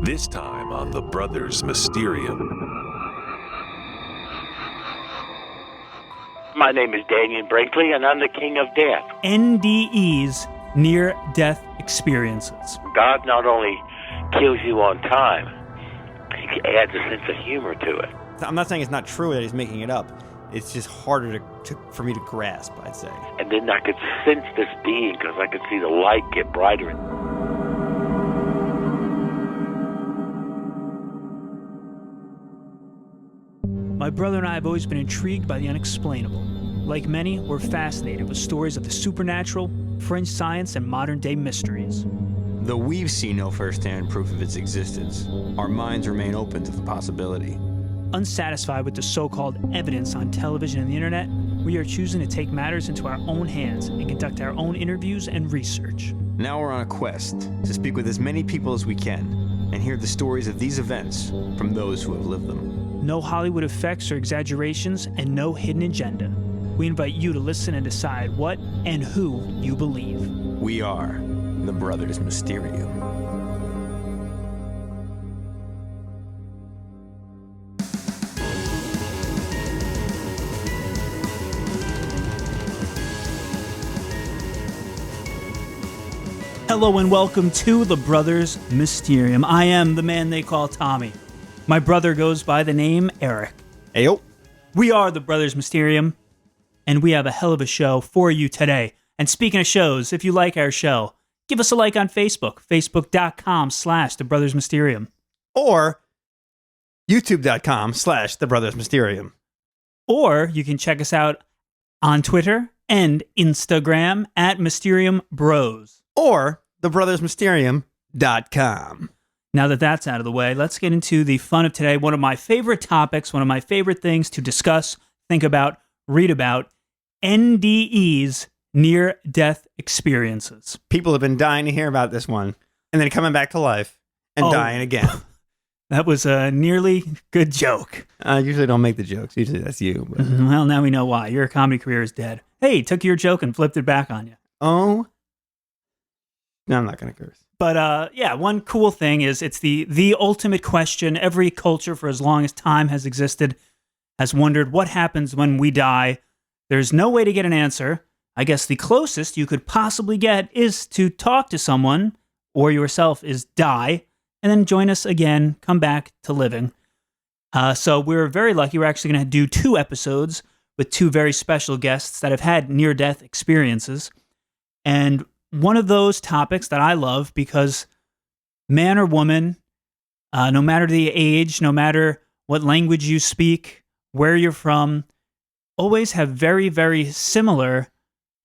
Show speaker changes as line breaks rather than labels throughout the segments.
This time on The Brothers Mysterium.
My name is Dannion Brinkley, and I'm the king of death.
NDEs, near-death experiences.
God not only kills you on time, he adds a sense of humor to it.
I'm not saying it's not true that he's making it up. It's just harder for me to grasp, I'd say.
And then I could sense this being because I could see the light get brighter.
My brother and I have always been intrigued by the unexplainable. Like many, we're fascinated with stories of the supernatural, fringe science, and modern-day mysteries.
Though we've seen no first-hand proof of its existence, our minds remain open to the possibility.
Unsatisfied with the so-called evidence on television and the internet, we are choosing to take matters into our own hands and conduct our own interviews and research.
Now we're on a quest to speak with as many people as we can and hear the stories of these events from those who have lived them.
No Hollywood effects or exaggerations, and no hidden agenda. We invite you to listen and decide what and who you believe.
We are the Brothers Mysterium.
Hello and welcome to The Brothers Mysterium. I am the man they call Tommy. My brother goes by the name Eric.
Ayo.
We are The Brothers Mysterium, and we have a hell of a show for you today. And speaking of shows, if you like our show, give us a like on Facebook, facebook.com/The Brothers Mysterium.
Or youtube.com/The Brothers Mysterium.
Or you can check us out on Twitter and Instagram at Mysterium Bros.
Or thebrothersmysterium.com.
Now that that's out of the way, let's get into the fun of today. One of my favorite topics, one of my favorite things to discuss, think about, read about, NDEs, near-death experiences.
People have been dying to hear about this one, and then coming back to life and dying again.
That was a nearly good joke.
I usually don't make the jokes. Usually that's you. But.
Well, now we know why. Your comedy career is dead. Hey, took your joke and flipped it back on you.
Oh. No, I'm not going to curse.
But yeah, one cool thing is it's the ultimate question. Every culture for as long as time has existed has wondered what happens when we die. There's no way to get an answer. I guess the closest you could possibly get is to talk to someone or yourself is die and then join us again, come back to living. So we're very lucky. We're actually going to do 2 episodes with 2 very special guests that have had near-death experiences. And one of those topics that I love because man or woman, no matter the age, no matter what language you speak, where you're from, always have very, very similar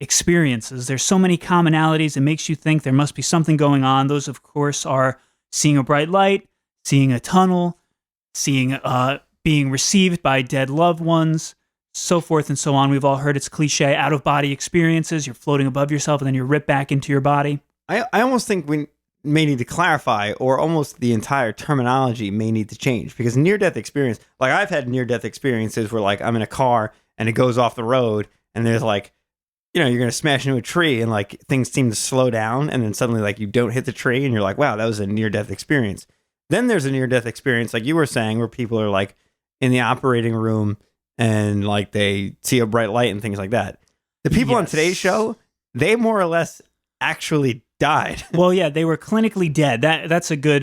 experiences. There's so many commonalities. It makes you think there must be something going on. Those, of course, are seeing a bright light, seeing a tunnel, seeing being received by dead loved ones, so forth and so on. We've all heard it's cliche, out-of-body experiences. You're floating above yourself and then you're ripped back into your body.
I almost think we may need to clarify, or almost the entire terminology may need to change, because near-death experience, like I've had near-death experiences where like I'm in a car and it goes off the road and there's like, you know, you're going to smash into a tree and like things seem to slow down and then suddenly like you don't hit the tree and you're like, wow, that was a near-death experience. Then there's a near-death experience, like you were saying, where people are like in the operating room and like they see a bright light and things like that. The people on today's show, they more or less actually died.
Well, yeah, they were clinically dead. That's a good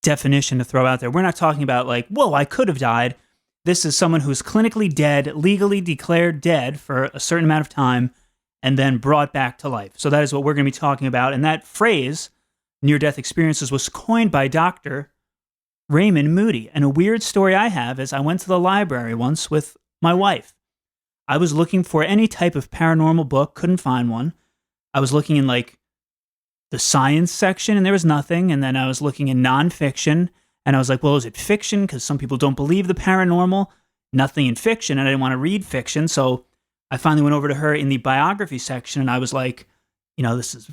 definition to throw out there. We're not talking about like, whoa, I could have died. This is someone who's clinically dead, legally declared dead for a certain amount of time, and then brought back to life. So that is what we're going to be talking about. And that phrase, near-death experiences, was coined by Dr. Raymond Moody. And a weird story I have is I went to the library once with my wife. I was looking for any type of paranormal book, couldn't find one. I was looking in like the science section and there was nothing. And then I was looking in nonfiction and I was like, well, is it fiction? Because some people don't believe the paranormal. Nothing in fiction. And I didn't want to read fiction. So I finally went over to her in the biography section and I was like, you know, this is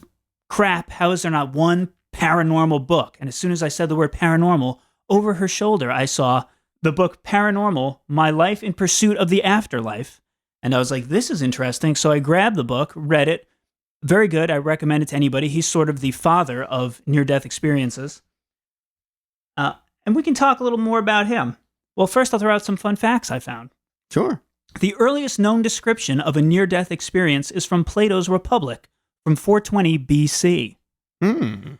crap. How is there not one paranormal book? And as soon as I said the word paranormal, over her shoulder, I saw the book Paranormal, My Life in Pursuit of the Afterlife. And I was like, this is interesting. So I grabbed the book, read it. Very good. I recommend it to anybody. He's sort of the father of near-death experiences. And we can talk a little more about him. Well, first I'll throw out some fun facts I found.
Sure.
The earliest known description of a near-death experience is from Plato's Republic from 420 BC. And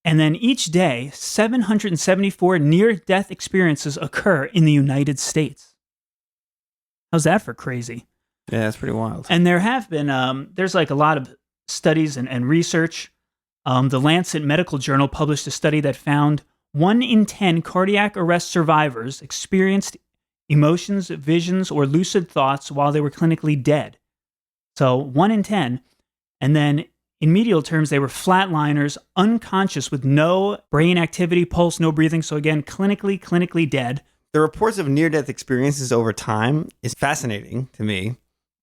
then each day, 774 near-death experiences occur in the United States. How's that for crazy?
Yeah, that's pretty wild.
And there have been, there's like a lot of studies and research. The Lancet Medical Journal published a study that found 1 in 10 cardiac arrest survivors experienced emotions, visions, or lucid thoughts while they were clinically dead. So 1 in 10. And then in medial terms, they were flatliners, unconscious with no brain activity, pulse, no breathing. So again, clinically dead.
The reports of near-death experiences over time is fascinating to me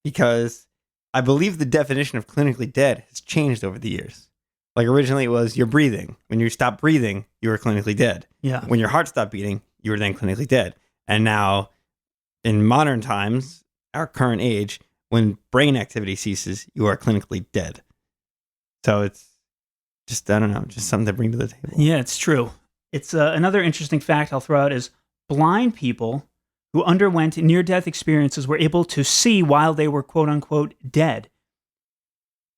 because I believe the definition of clinically dead has changed over the years. Like originally it was you're breathing. When you stop breathing, you were clinically dead.
Yeah.
When your heart stopped beating, you were then clinically dead. And now in modern times, our current age, when brain activity ceases, you are clinically dead. So it's just, I don't know, just something to bring to the table.
Yeah, it's true. It's another interesting fact I'll throw out is blind people who underwent near-death experiences were able to see while they were quote-unquote dead,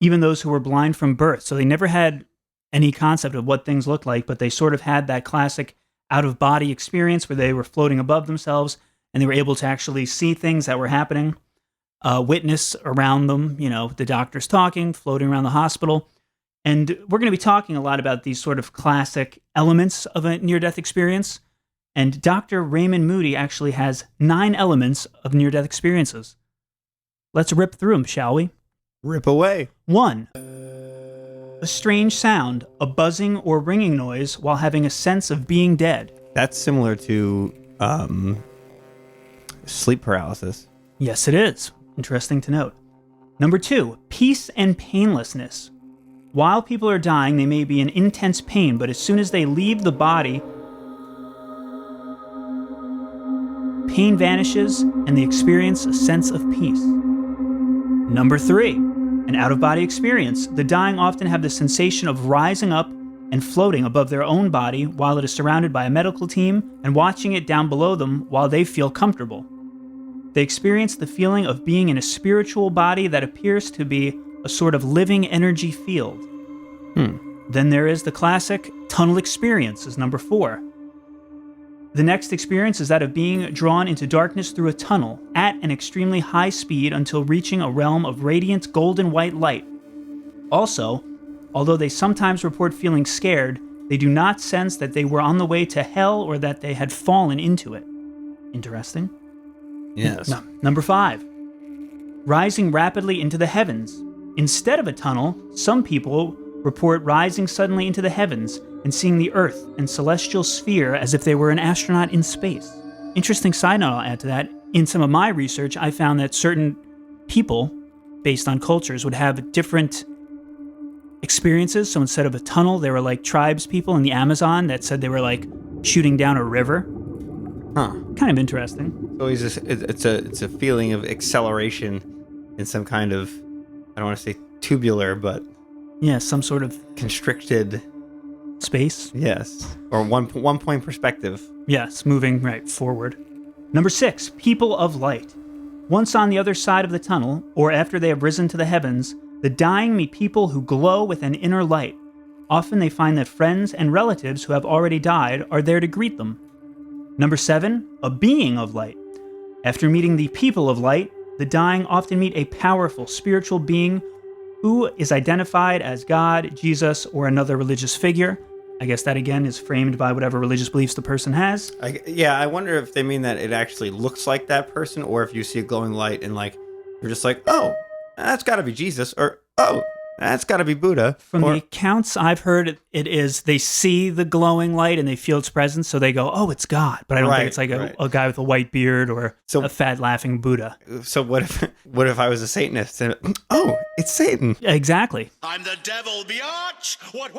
even those who were blind from birth. So they never had any concept of what things looked like, but they sort of had that classic out-of-body experience where they were floating above themselves and they were able to actually see things that were happening, witness around them, the doctors talking, floating around the hospital. And we're going to be talking a lot about these sort of classic elements of a near-death experience. And Dr. Raymond Moody actually has 9 elements of near-death experiences. Let's rip through them, shall we?
Rip away.
1. A strange sound, a buzzing or ringing noise while having a sense of being dead.
That's similar to sleep paralysis.
Yes, it is. Interesting to note. Number 2, peace and painlessness. While people are dying, they may be in intense pain, but as soon as they leave the body, pain vanishes and they experience a sense of peace. Number 3, an out-of-body experience. The dying often have the sensation of rising up and floating above their own body while it is surrounded by a medical team and watching it down below them while they feel comfortable. They experience the feeling of being in a spiritual body that appears to be a sort of living energy field. Then there is the classic tunnel experience is number 4. The next experience is that of being drawn into darkness through a tunnel at an extremely high speed until reaching a realm of radiant golden white light. Also, although they sometimes report feeling scared, they do not sense that they were on the way to hell or that they had fallen into it. Interesting.
Yes.
Number 5. Rising rapidly into the heavens. Instead of a tunnel, some people report rising suddenly into the heavens and seeing the Earth and celestial sphere as if they were an astronaut in space. Interesting side note I'll add to that. In some of my research, I found that certain people, based on cultures, would have different experiences. So instead of a tunnel, they were like tribes people in the Amazon that said they were like shooting down a river. Kind of interesting.
So it's a feeling of acceleration in some kind of, I don't want to say tubular, but
yeah, some sort of
constricted
space.
Yes, or one point perspective.
Yes, moving right forward. Number 6, people of light. Once on the other side of the tunnel, or after they have risen to the heavens, the dying meet people who glow with an inner light. Often they find that friends and relatives who have already died are there to greet them. Number 7, a being of light. After meeting the people of light, the dying often meet a powerful spiritual being who is identified as God, Jesus, or another religious figure. I guess that again is framed by whatever religious beliefs the person has.
I wonder if they mean that it actually looks like that person, or if you see a glowing light and like you're just like, oh, that's got to be Jesus, or oh, that's got to be Buddha.
From the accounts I've heard, it is they see the glowing light and they feel its presence, so they go, oh, it's God. But I don't think it's like a guy with a white beard or a fat laughing Buddha.
So what if I was a Satanist and oh, it's Satan?
Exactly.
I'm the devil, biatch! What?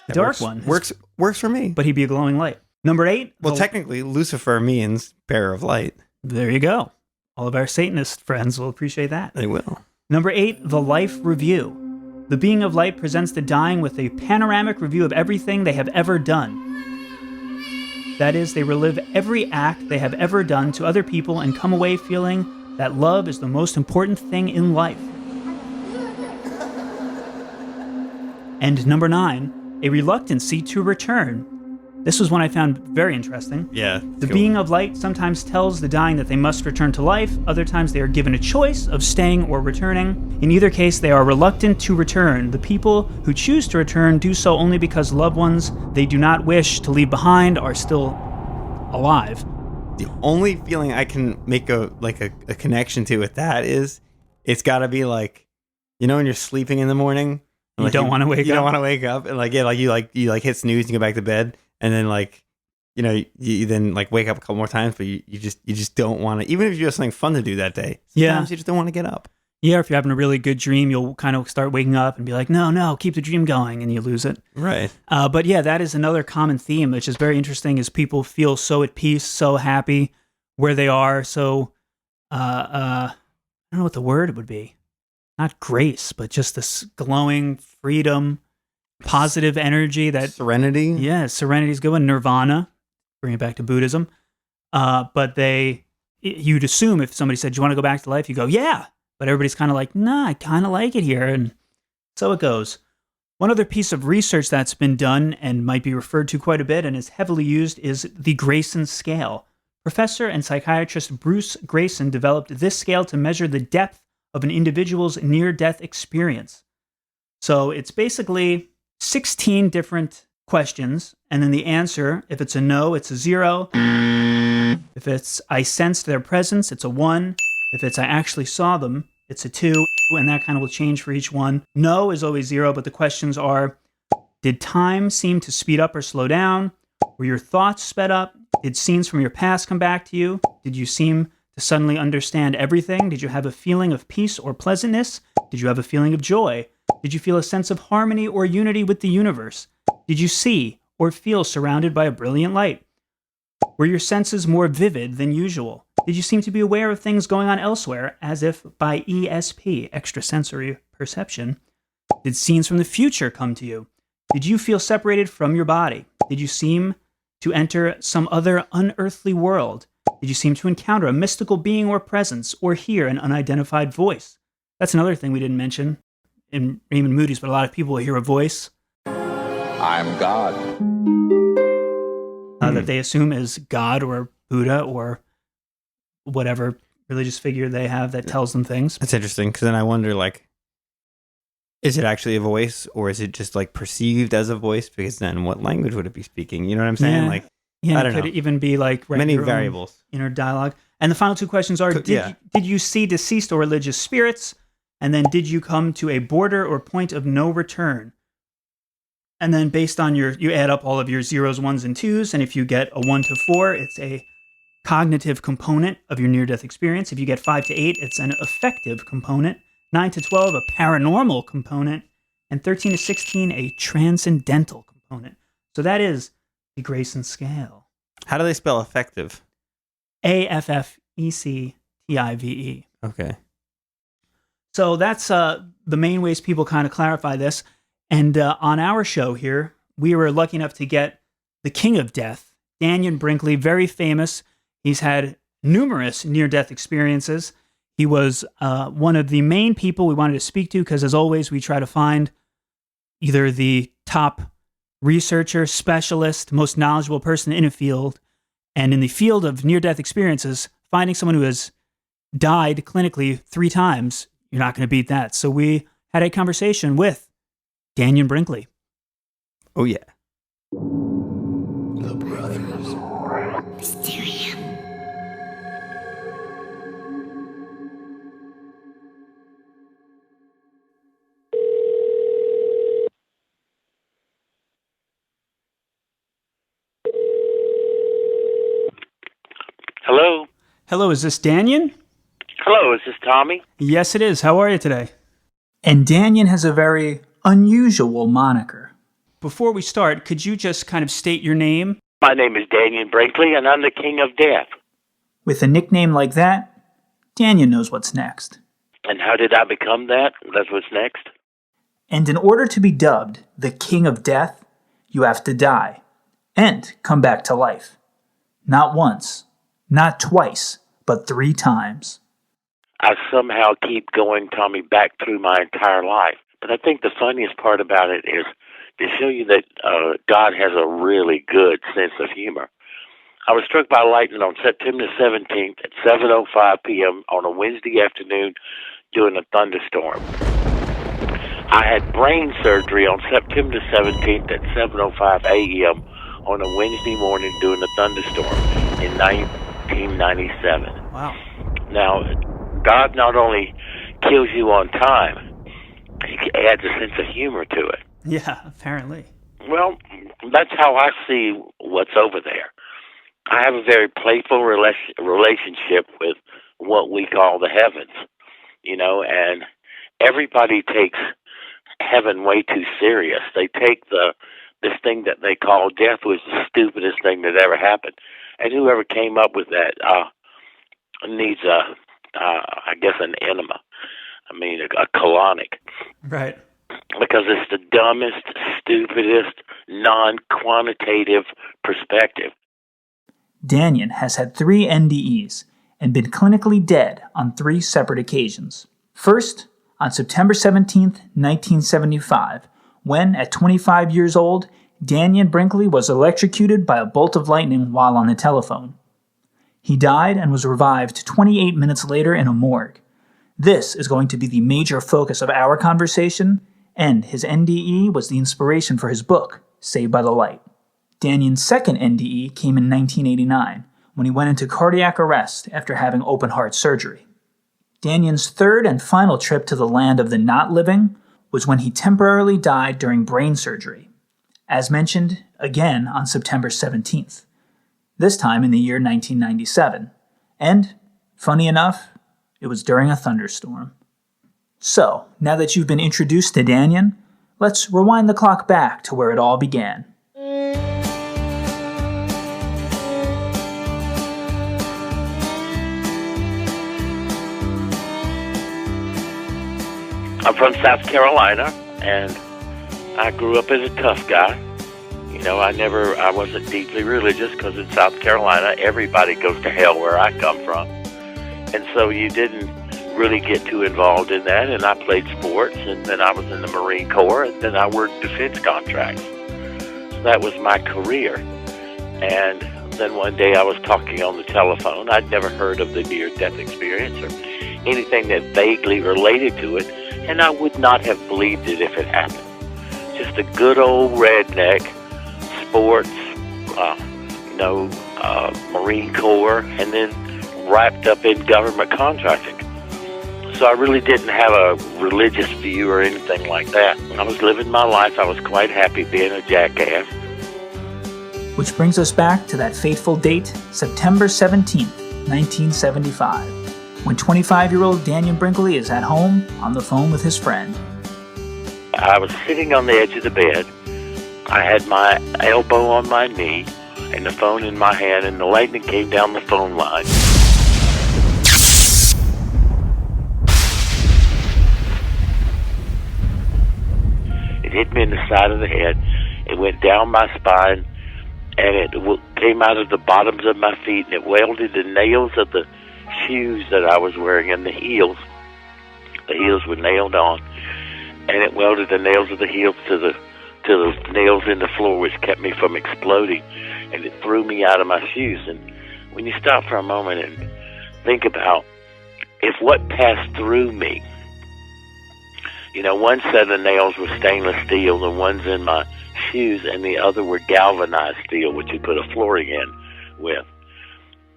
Dark one.
Works for me.
But he'd be a glowing light. Number 8.
Well, technically, Lucifer means bearer of light.
There you go. All of our Satanist friends will appreciate that.
They will.
Number 8, the life review. The being of light presents the dying with a panoramic review of everything they have ever done. That is, they relive every act they have ever done to other people and come away feeling that love is the most important thing in life. And number 9, a reluctancy to return. This was one I found very interesting.
Yeah.
The being of light sometimes tells the dying that they must return to life. Other times they are given a choice of staying or returning. In either case, they are reluctant to return. The people who choose to return do so only because loved ones they do not wish to leave behind are still alive.
The only feeling I can make a connection to with that is it's got to be like, you know, when you're sleeping in the morning,
You don't want to wake up.
You don't want to wake up, and you hit snooze and go back to bed, and then you then wake up a couple more times, but you just don't want to. Even if you have something fun to do that day, sometimes you just don't want to get up.
Yeah, if you're having a really good dream, you'll kind of start waking up and be like, no, keep the dream going, and you lose it.
Right.
But yeah, that is another common theme, which is very interesting, is people feel so at peace, so happy where they are, so, I don't know what the word would be. Not grace, but just this glowing freedom, positive energy that...
Serenity?
Yeah, serenity is good one. Nirvana, bring it back to Buddhism. But you'd assume if somebody said, do you want to go back to life? You go, yeah. But everybody's kind of like, nah, I kind of like it here. And so it goes. One other piece of research that's been done and might be referred to quite a bit and is heavily used is the Grayson Scale. Professor and psychiatrist Bruce Grayson developed this scale to measure the depth of an individual's near-death experience. So it's basically 16 different questions, and then the answer, if it's a no, it's a 0. If it's I sensed their presence, it's a 1. If it's I actually saw them, it's a 2, and that kind of will change for each one. No is always 0, but the questions are, did time seem to speed up or slow down? Were your thoughts sped up? Did scenes from your past come back to you? Did you seem to suddenly understand everything? Did you have a feeling of peace or pleasantness? Did you have a feeling of joy? Did you feel a sense of harmony or unity with the universe? Did you see or feel surrounded by a brilliant light? Were your senses more vivid than usual? Did you seem to be aware of things going on elsewhere, as if by ESP, extrasensory perception? Did scenes from the future come to you? Did you feel separated from your body? Did you seem to enter some other unearthly world? Did you seem to encounter a mystical being or presence, or hear an unidentified voice? That's another thing we didn't mention in Raymond Moody's, but a lot of people will hear a voice.
I'm God.
That they assume is God or Buddha or whatever religious figure they have that tells them things.
That's interesting, because then I wonder, is it actually a voice, or is it just perceived as a voice? Because then what language would it be speaking? You know what I'm saying?
Yeah,
I don't
it could
know.
even be
Many variables.
Inner dialogue. And the final two questions are, did you see deceased or religious spirits? And then did you come to a border or point of no return? And then based on you add up all of your 0s, 1s, and 2s. And if you get a 1 to 4, it's a cognitive component of your near-death experience. If you get 5 to 8, it's an affective component. 9 to 12, a paranormal component. And 13 to 16, a transcendental component. So that is the Grayson Scale.
How do they spell effective?
AFFECTIVE.
Okay.
So that's the main ways people kind of clarify this. And on our show here, we were lucky enough to get the King of Death, Dannion Brinkley, very famous. He's had numerous near-death experiences. He was one of the main people we wanted to speak to because, as always, we try to find either the top researcher, specialist, most knowledgeable person in a field. And in the field of near-death experiences, finding someone who has died clinically 3 times, you're not going to beat that. So we had a conversation with Dannion Brinkley.
Oh, yeah.
The brothers.
Mysterium.
Hello?
Hello, is this Dannion?
Hello, is this Tommy?
Yes, it is. How are you today? And Dannion has a very unusual moniker. Before we start, could you just kind of state your name?
My name is Dannion Brinkley, and I'm the King of Death.
With a nickname like that, Dannion knows what's next.
And how did I become that? That's what's next?
And in order to be dubbed the King of Death, you have to die and come back to life.
Not once, not twice, but 3 times.
I somehow keep going, Tommy, back through my entire life. But I think the funniest part about it is to show you that God has a really good sense of humor. I was struck by lightning on September 17th at 7:05 p.m. on a Wednesday afternoon during a thunderstorm. I had brain surgery on September 17th at 7:05 a.m. on a Wednesday morning during a thunderstorm in 1997.
Wow.
Now, God not only kills you on time, he adds a sense of humor to it.
Yeah, apparently.
Well, that's how I see what's over there. I have a very playful relationship with what we call the heavens, and everybody takes heaven way too serious. They take this thing that they call death was the stupidest thing that ever happened. And whoever came up with that needs I guess an enema. I mean, a colonic.
Right.
Because it's the dumbest, stupidest, non-quantitative perspective.
Dannion has had 3 NDEs and been clinically dead on 3 separate occasions. First, on September 17, 1975, when, at 25 years old, Dannion Brinkley was electrocuted by a bolt of lightning while on the telephone. He died and was revived 28 minutes later in a morgue. This is going to be the major focus of our conversation, and his NDE was the inspiration for his book, Saved by the Light. Dannion's second NDE came in 1989, when he went into cardiac arrest after having open-heart surgery. Dannion's third and final trip to the land of the not living was when he temporarily died during brain surgery, as mentioned again on September 17th, this time in the year 1997, and, funny enough, it was during a thunderstorm. So, now that you've been introduced to Dannion, let's rewind the clock back to where it all began.
I'm from South Carolina, and I grew up as a tough guy. I wasn't deeply religious because in South Carolina, everybody goes to hell where I come from. And so you didn't really get too involved in that, and I played sports, and then I was in the Marine Corps, and then I worked defense contracts. So that was my career. And then one day I was talking on the telephone. I'd never heard of the near-death experience or anything that vaguely related to it, and I would not have believed it if it happened. Just a good old redneck, sports, Marine Corps, and then wrapped up in government contracting. So I really didn't have a religious view or anything like that. I was living my life. I was quite happy being a jackass.
Which brings us back to that fateful date, September 17th, 1975, when 25-year-old Dannion Brinkley is at home on the phone with his friend.
I was sitting on the edge of the bed. I had my elbow on my knee and the phone in my hand, and the lightning came down the phone line. It hit me in the side of the head. It went down my spine, and it came out of the bottoms of my feet, and it welded the nails of the shoes that I was wearing and the heels. The heels were nailed on, and it welded the nails of the heels to the nails in the floor, which kept me from exploding, and it threw me out of my shoes. And when you stop for a moment and think about if what passed through me, one set of nails was stainless steel, and one's in my shoes, and the other were galvanized steel, which you put a flooring in with.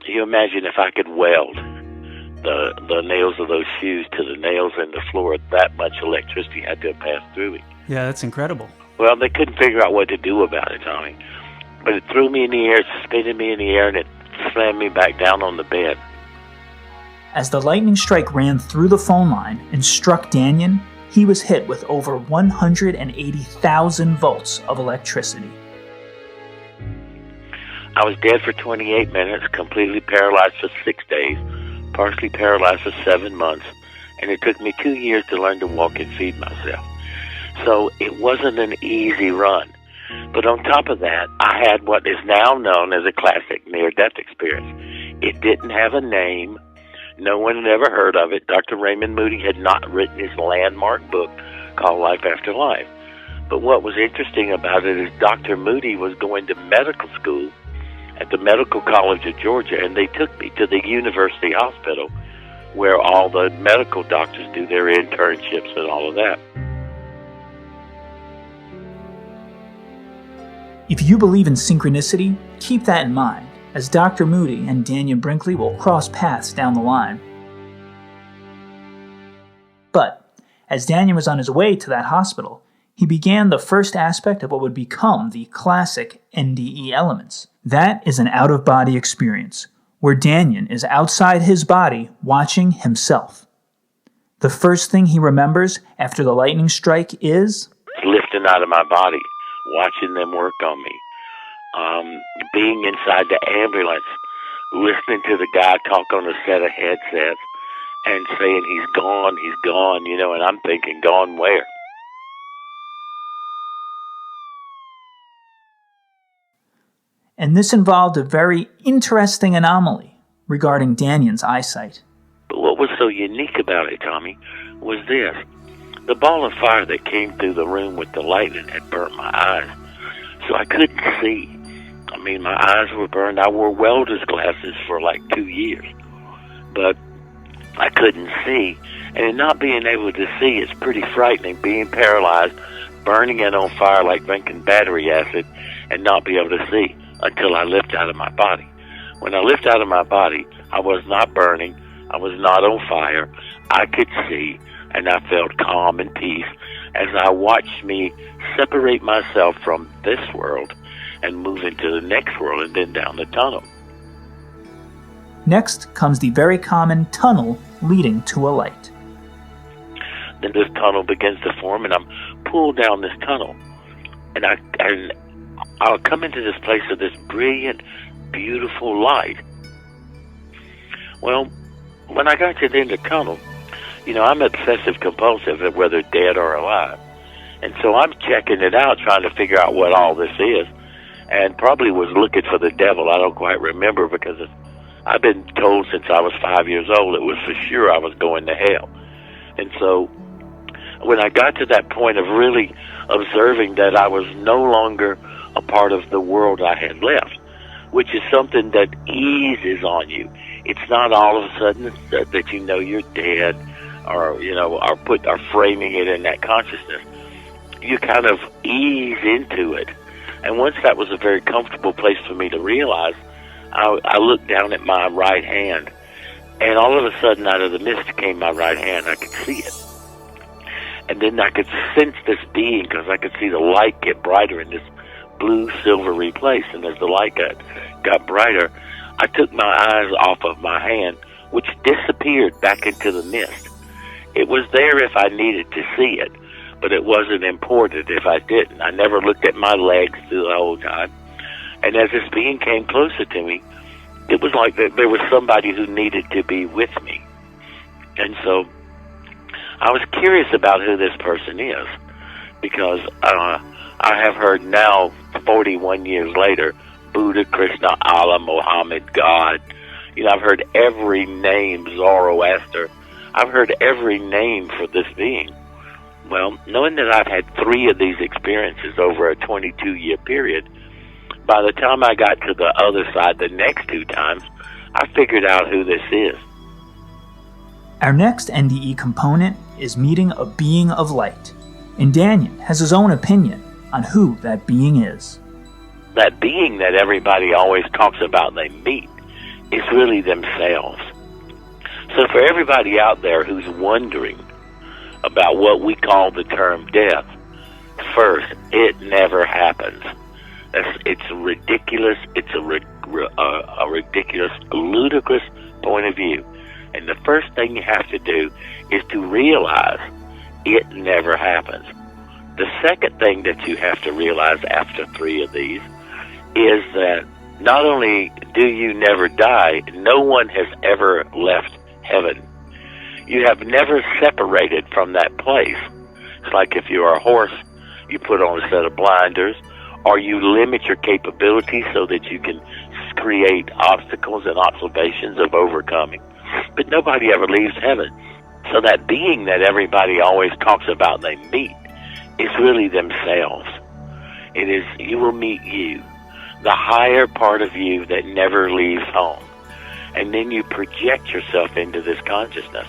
Can you imagine if I could weld the nails of those shoes to the nails in the floor? That much electricity had to have passed through me.
Yeah, that's incredible.
Well, they couldn't figure out what to do about it, Tommy. But it threw me in the air, suspended me in the air, and it slammed me back down on the bed.
As the lightning strike ran through the phone line and struck Dannion, he was hit with over 180,000 volts of electricity.
I was dead for 28 minutes, completely paralyzed for 6 days, partially paralyzed for 7 months, and it took me 2 years to learn to walk and feed myself. So it wasn't an easy run. But on top of that, I had what is now known as a classic near-death experience. It didn't have a name. No one had ever heard of it. Dr. Raymond Moody had not written his landmark book called Life After Life. But what was interesting about it is Dr. Moody was going to medical school at the Medical College of Georgia, and they took me to the University Hospital where all the medical doctors do their internships and all of that.
If you believe in synchronicity, keep that in mind, as Dr. Moody and Dannion Brinkley will cross paths down the line. But, as Dannion was on his way to that hospital, he began the first aspect of what would become the classic NDE elements. That is an out-of-body experience, where Dannion is outside his body watching himself. The first thing he remembers after the lightning strike is
lifting out of my body, watching them work on me, being inside the ambulance, listening to the guy talk on a set of headsets and saying he's gone, and I'm thinking, gone where?
And this involved a very interesting anomaly regarding Dannion's eyesight.
But what was so unique about it, Tommy, was this. The ball of fire that came through the room with the lightning had burnt my eyes, so I couldn't see. I mean, my eyes were burned. I wore welder's glasses for like 2 years, but I couldn't see. And in not being able to see, it's pretty frightening, being paralyzed, burning it on fire like drinking battery acid, and not be able to see until I lift out of my body. When I lift out of my body, I was not burning. I was not on fire. I could see, and I felt calm and peace as I watched me separate myself from this world and move into the next world and then down the tunnel.
Next comes the very common tunnel leading to a light.
Then this tunnel begins to form, and I'm pulled down this tunnel. And I'll come into this place of this brilliant, beautiful light. Well, when I got to the end of the tunnel, I'm obsessive compulsive, whether dead or alive. And so I'm checking it out, trying to figure out what all this is, and probably was looking for the devil. I don't quite remember because I've been told since I was 5 years old it was for sure I was going to hell. And so when I got to that point of really observing that I was no longer a part of the world I had left, which is something that eases on you. It's not all of a sudden that you're dead, or are framing it in that consciousness. You kind of ease into it. And once that was a very comfortable place for me to realize, I looked down at my right hand, and all of a sudden out of the mist came my right hand. I could see it. And then I could sense this being because I could see the light get brighter in this blue silvery place. And as the light got brighter, I took my eyes off of my hand, which disappeared back into the mist. It was there if I needed to see it, but it wasn't important if I didn't. I never looked at my legs through the whole time. And as this being came closer to me, it was like there was somebody who needed to be with me. And so I was curious about who this person is, because I have heard now, 41 years later, Buddha, Krishna, Allah, Muhammad, God. I've heard every name, Zoroaster. I've heard every name for this being. Well, knowing that I've had 3 of these experiences over a 22-year period, by the time I got to the other side the next 2 times, I figured out who this is.
Our next NDE component is meeting a being of light, and Dannion has his own opinion on who that being is.
That being that everybody always talks about they meet is really themselves. So for everybody out there who's wondering about what we call the term death, first, it never happens. It's ridiculous. It's a ridiculous, ludicrous point of view. And the first thing you have to do is to realize it never happens. The second thing that you have to realize after 3 of these is that not only do you never die, no one has ever left heaven. You have never separated from that place. It's like if you're a horse, you put on a set of blinders, or you limit your capabilities so that you can create obstacles and observations of overcoming. But nobody ever leaves heaven. So that being that everybody always talks about they meet is really themselves. It is, you will meet you, the higher part of you that never leaves home. And then you project yourself into this consciousness.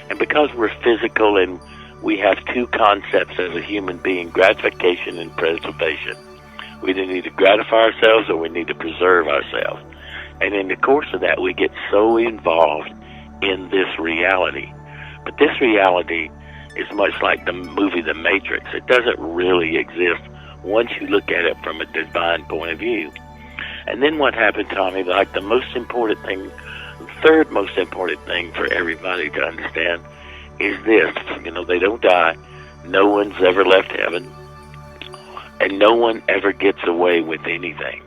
And because we're physical and we have two concepts as a human being, gratification and preservation. We either need to gratify ourselves or we need to preserve ourselves. And in the course of that, we get so involved in this reality. But this reality is much like the movie The Matrix. It doesn't really exist once you look at it from a divine point of view. And then what happened, Tommy, like the most important thing, the third most important thing for everybody to understand is this. They don't die. No one's ever left heaven. And no one ever gets away with anything.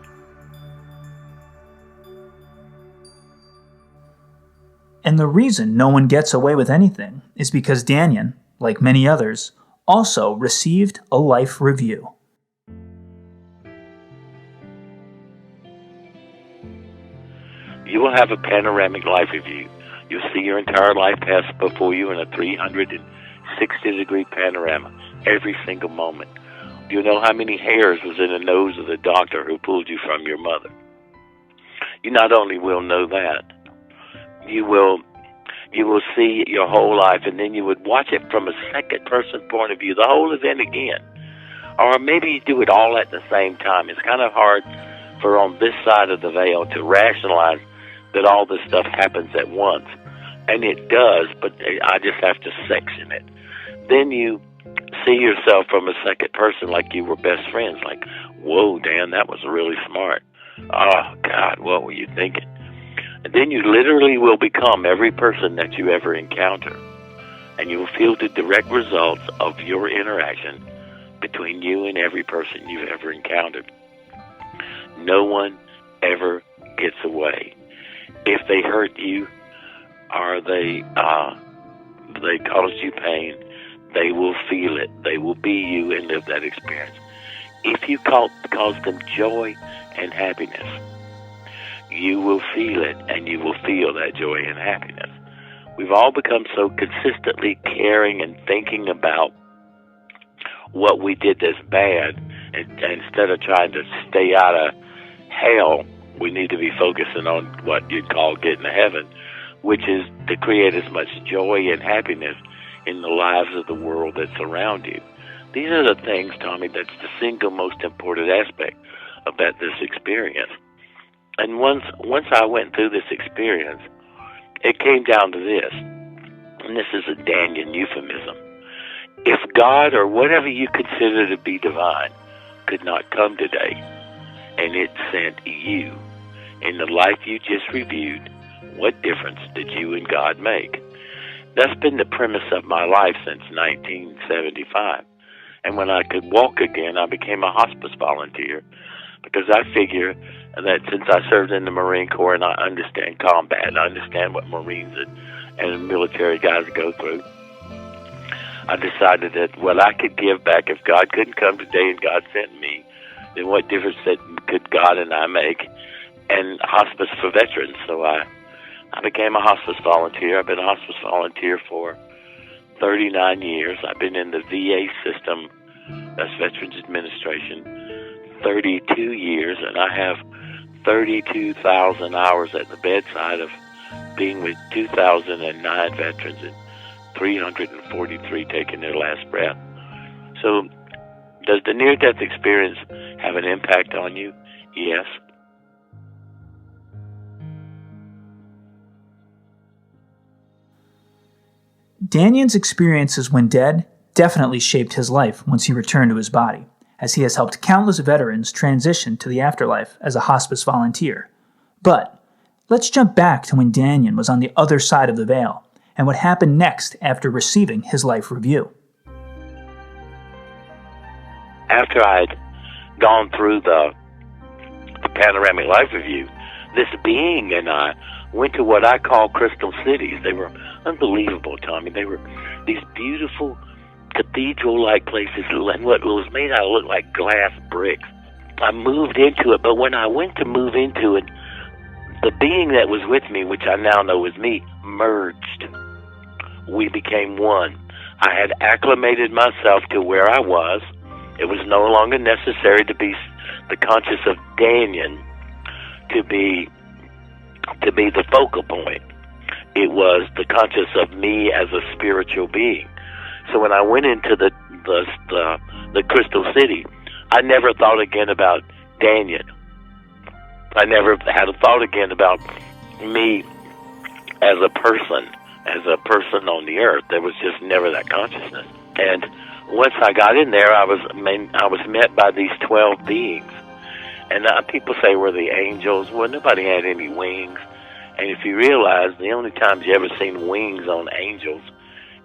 And the reason no one gets away with anything is because Dannion, like many others, also received a life review.
You will have a panoramic life review. You'll see your entire life pass before you in a 360-degree panorama, every single moment. You know how many hairs was in the nose of the doctor who pulled you from your mother. You not only will know that, you will see your whole life, and then you would watch it from a second-person point of view, the whole event again. Or maybe you do it all at the same time. It's kind of hard for on this side of the veil to rationalize that all this stuff happens at once. And it does, but I just have to section it. Then you see yourself from a second person like you were best friends. Like, whoa, Dan, that was really smart. Oh, God, what were you thinking? And then you literally will become every person that you ever encounter. And you will feel the direct results of your interaction between you and every person you've ever encountered. No one ever gets away. If they hurt you or they caused you pain, they will feel it. They will be you and live that experience. If you cause them joy and happiness, you will feel it and you will feel that joy and happiness. We've all become so consistently caring and thinking about what we did that's bad, and instead of trying to stay out of hell, we need to be focusing on what you'd call getting to heaven, which is to create as much joy and happiness in the lives of the world that's around you. These are the things, Tommy, that's the single most important aspect of this experience. And once I went through this experience, it came down to this, and this is a Dannion euphemism. If God, or whatever you consider to be divine, could not come today, and it sent you in the life you just reviewed, what difference did you and God make? That's been the premise of my life since 1975. And when I could walk again, I became a hospice volunteer, because I figure that since I served in the Marine Corps and I understand combat, and I understand what Marines and military guys go through, I decided that what I could give back, if God couldn't come today and God sent me, then what difference could God and I make? And hospice for veterans. So I became a hospice volunteer. I've been a hospice volunteer for 39 years. I've been in the VA system, that's Veterans Administration, 32 years, and I have 32,000 hours at the bedside of being with 2,009 veterans and 343 taking their last breath. So, does the near-death experience have an impact on you? Yes.
Dannion's experiences when dead definitely shaped his life once he returned to his body, as he has helped countless veterans transition to the afterlife as a hospice volunteer. But let's jump back to when Dannion was on the other side of the veil, and what happened next after receiving his life review.
After I'd gone through the panoramic life review, this being and I went to what I call crystal cities. They were unbelievable, Tommy. They were these beautiful cathedral-like places, and what was made out of look like glass bricks. I moved into it. But when I went to move into it, the being that was with me, which I now know is me, merged. We became one. I had acclimated myself to where I was. It was no longer necessary to be the conscious of Dannion to be the focal point. It was the conscious of me as a spiritual being. So when I went into the Crystal City, I never thought again about Dannion. I never had a thought again about me as a person on the earth. There was just never that consciousness. And once I got in there, I was met by these 12 beings. And people say, were the angels? Well, nobody had any wings. And if you realize, the only times you ever seen wings on angels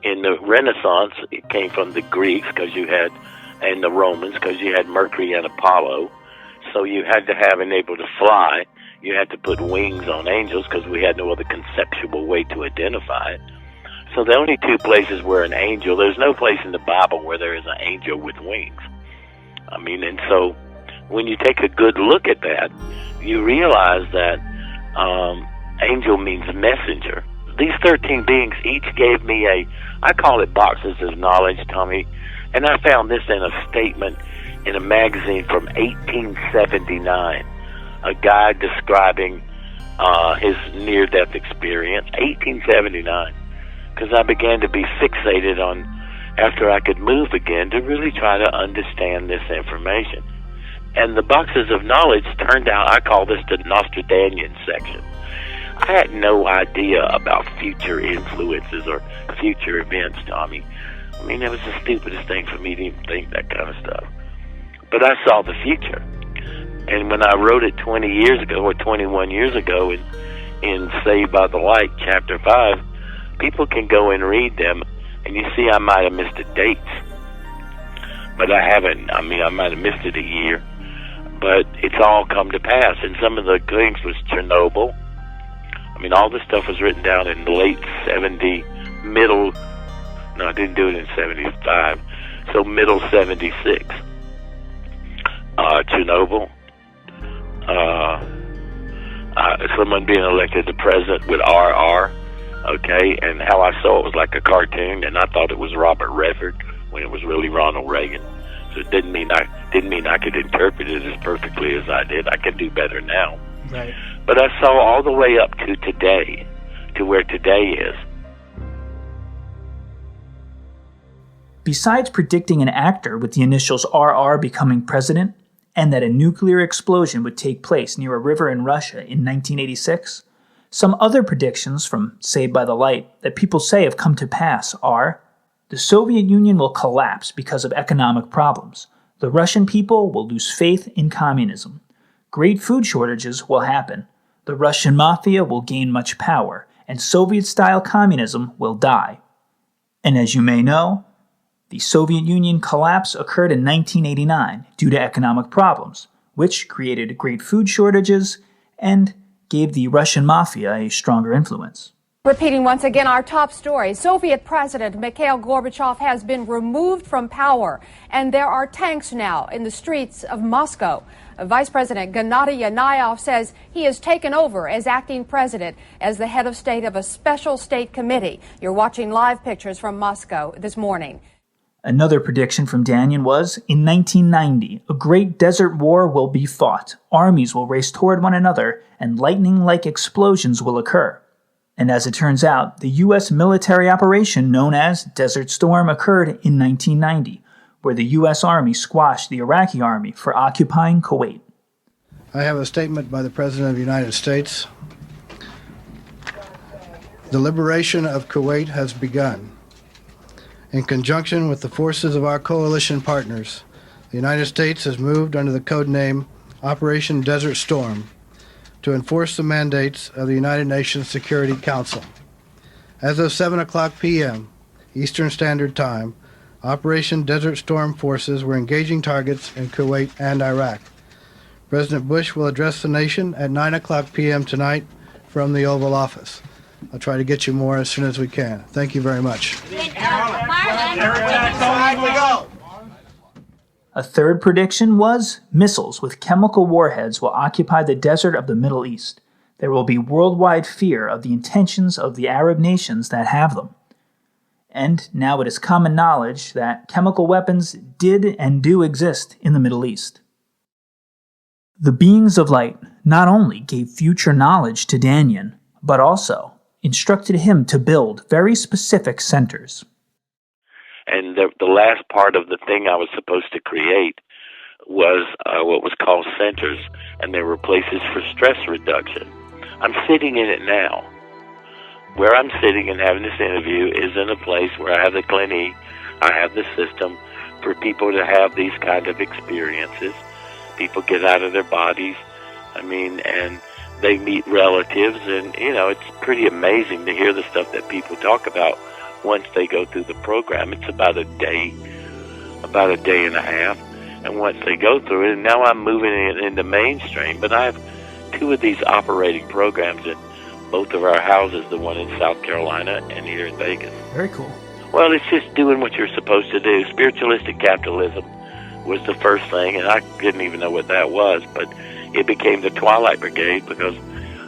in the Renaissance, it came from the Greeks and the Romans, because you had Mercury and Apollo. So you had to have and able to fly. You had to put wings on angels because we had no other conceptual way to identify it. So the only two places where an angel, there's no place in the Bible where there is an angel with wings. I mean, and so when you take a good look at that, you realize that angel means messenger. These 13 beings each gave me I call it boxes of knowledge, Tommy, and I found this in a statement in a magazine from 1879, a guy describing his near-death experience, 1879, because I began to be fixated on, after I could move again, to really try to understand this information. And the boxes of knowledge turned out, I call this the Nostradamus section. I had no idea about future influences or future events, Tommy. I mean, it was the stupidest thing for me to even think that kind of stuff. But I saw the future. And when I wrote it 20 years ago or 21 years ago in Saved by the Light, Chapter 5, people can go and read them, and you see I might have missed the dates. But I haven't. I mean, I might have missed it a year. But it's all come to pass. And some of the things was Chernobyl. I mean, all this stuff was written down in the late 70, no, I didn't do it in 75, so middle 76. Chernobyl, someone being elected the president with RR, okay, and how I saw it was like a cartoon, and I thought it was Robert Redford when it was really Ronald Reagan. So it didn't mean I could interpret it as perfectly as I did. I can do better now.
Right.
But I saw all the way up to today, to where today is.
Besides predicting an actor with the initials RR becoming president, and that a nuclear explosion would take place near a river in Russia in 1986, some other predictions from Saved by the Light that people say have come to pass are: the Soviet Union will collapse because of economic problems. The Russian people will lose faith in communism. Great food shortages will happen. The Russian mafia will gain much power, and Soviet-style communism will die. And as you may know, the Soviet Union collapse occurred in 1989 due to economic problems, which created great food shortages and gave the Russian mafia a stronger influence.
Repeating once again our top story, Soviet President Mikhail Gorbachev has been removed from power, and there are tanks now in the streets of Moscow. Vice President Gennady Yanayev says he has taken over as acting president, as the head of state of a special state committee. You're watching live pictures from Moscow this morning.
Another prediction from Dannion was, in 1990, a great desert war will be fought, armies will race toward one another, and lightning-like explosions will occur. And as it turns out, the U.S. military operation known as Desert Storm occurred in 1990, where the U.S. Army squashed the Iraqi army for occupying Kuwait.
I have a statement by the President of the United States. The liberation of Kuwait has begun. In conjunction with the forces of our coalition partners, the United States has moved under the code name Operation Desert Storm to enforce the mandates of the United Nations Security Council. As of 7:00 p.m. Eastern Standard Time, Operation Desert Storm forces were engaging targets in Kuwait and Iraq. President Bush will address the nation at 9:00 p.m. tonight from the Oval Office. I'll try to get you more as soon as we can. Thank you very much.
A third prediction was missiles with chemical warheads will occupy the desert of the Middle East. There will be worldwide fear of the intentions of the Arab nations that have them. And now it is common knowledge that chemical weapons did and do exist in the Middle East. The beings of light not only gave future knowledge to Dannion, but also instructed him to build very specific centers.
And the last part of the thing I was supposed to create was what was called centers, and they were places for stress reduction. I'm sitting in it now. Where I'm sitting and having this interview is in a place where I have the clinic, I have the system for people to have these kind of experiences. People get out of their bodies, and they meet relatives, and, it's pretty amazing to hear the stuff that people talk about once they go through the program. It's about a day and a half, and once they go through it, and now I'm moving it into mainstream, but I have 2 of these operating programs in both of our houses, the one in South Carolina and here in Vegas.
Very cool.
Well, it's just doing what you're supposed to do. Spiritualistic capitalism was the first thing, and I didn't even know what that was, but it became the Twilight Brigade because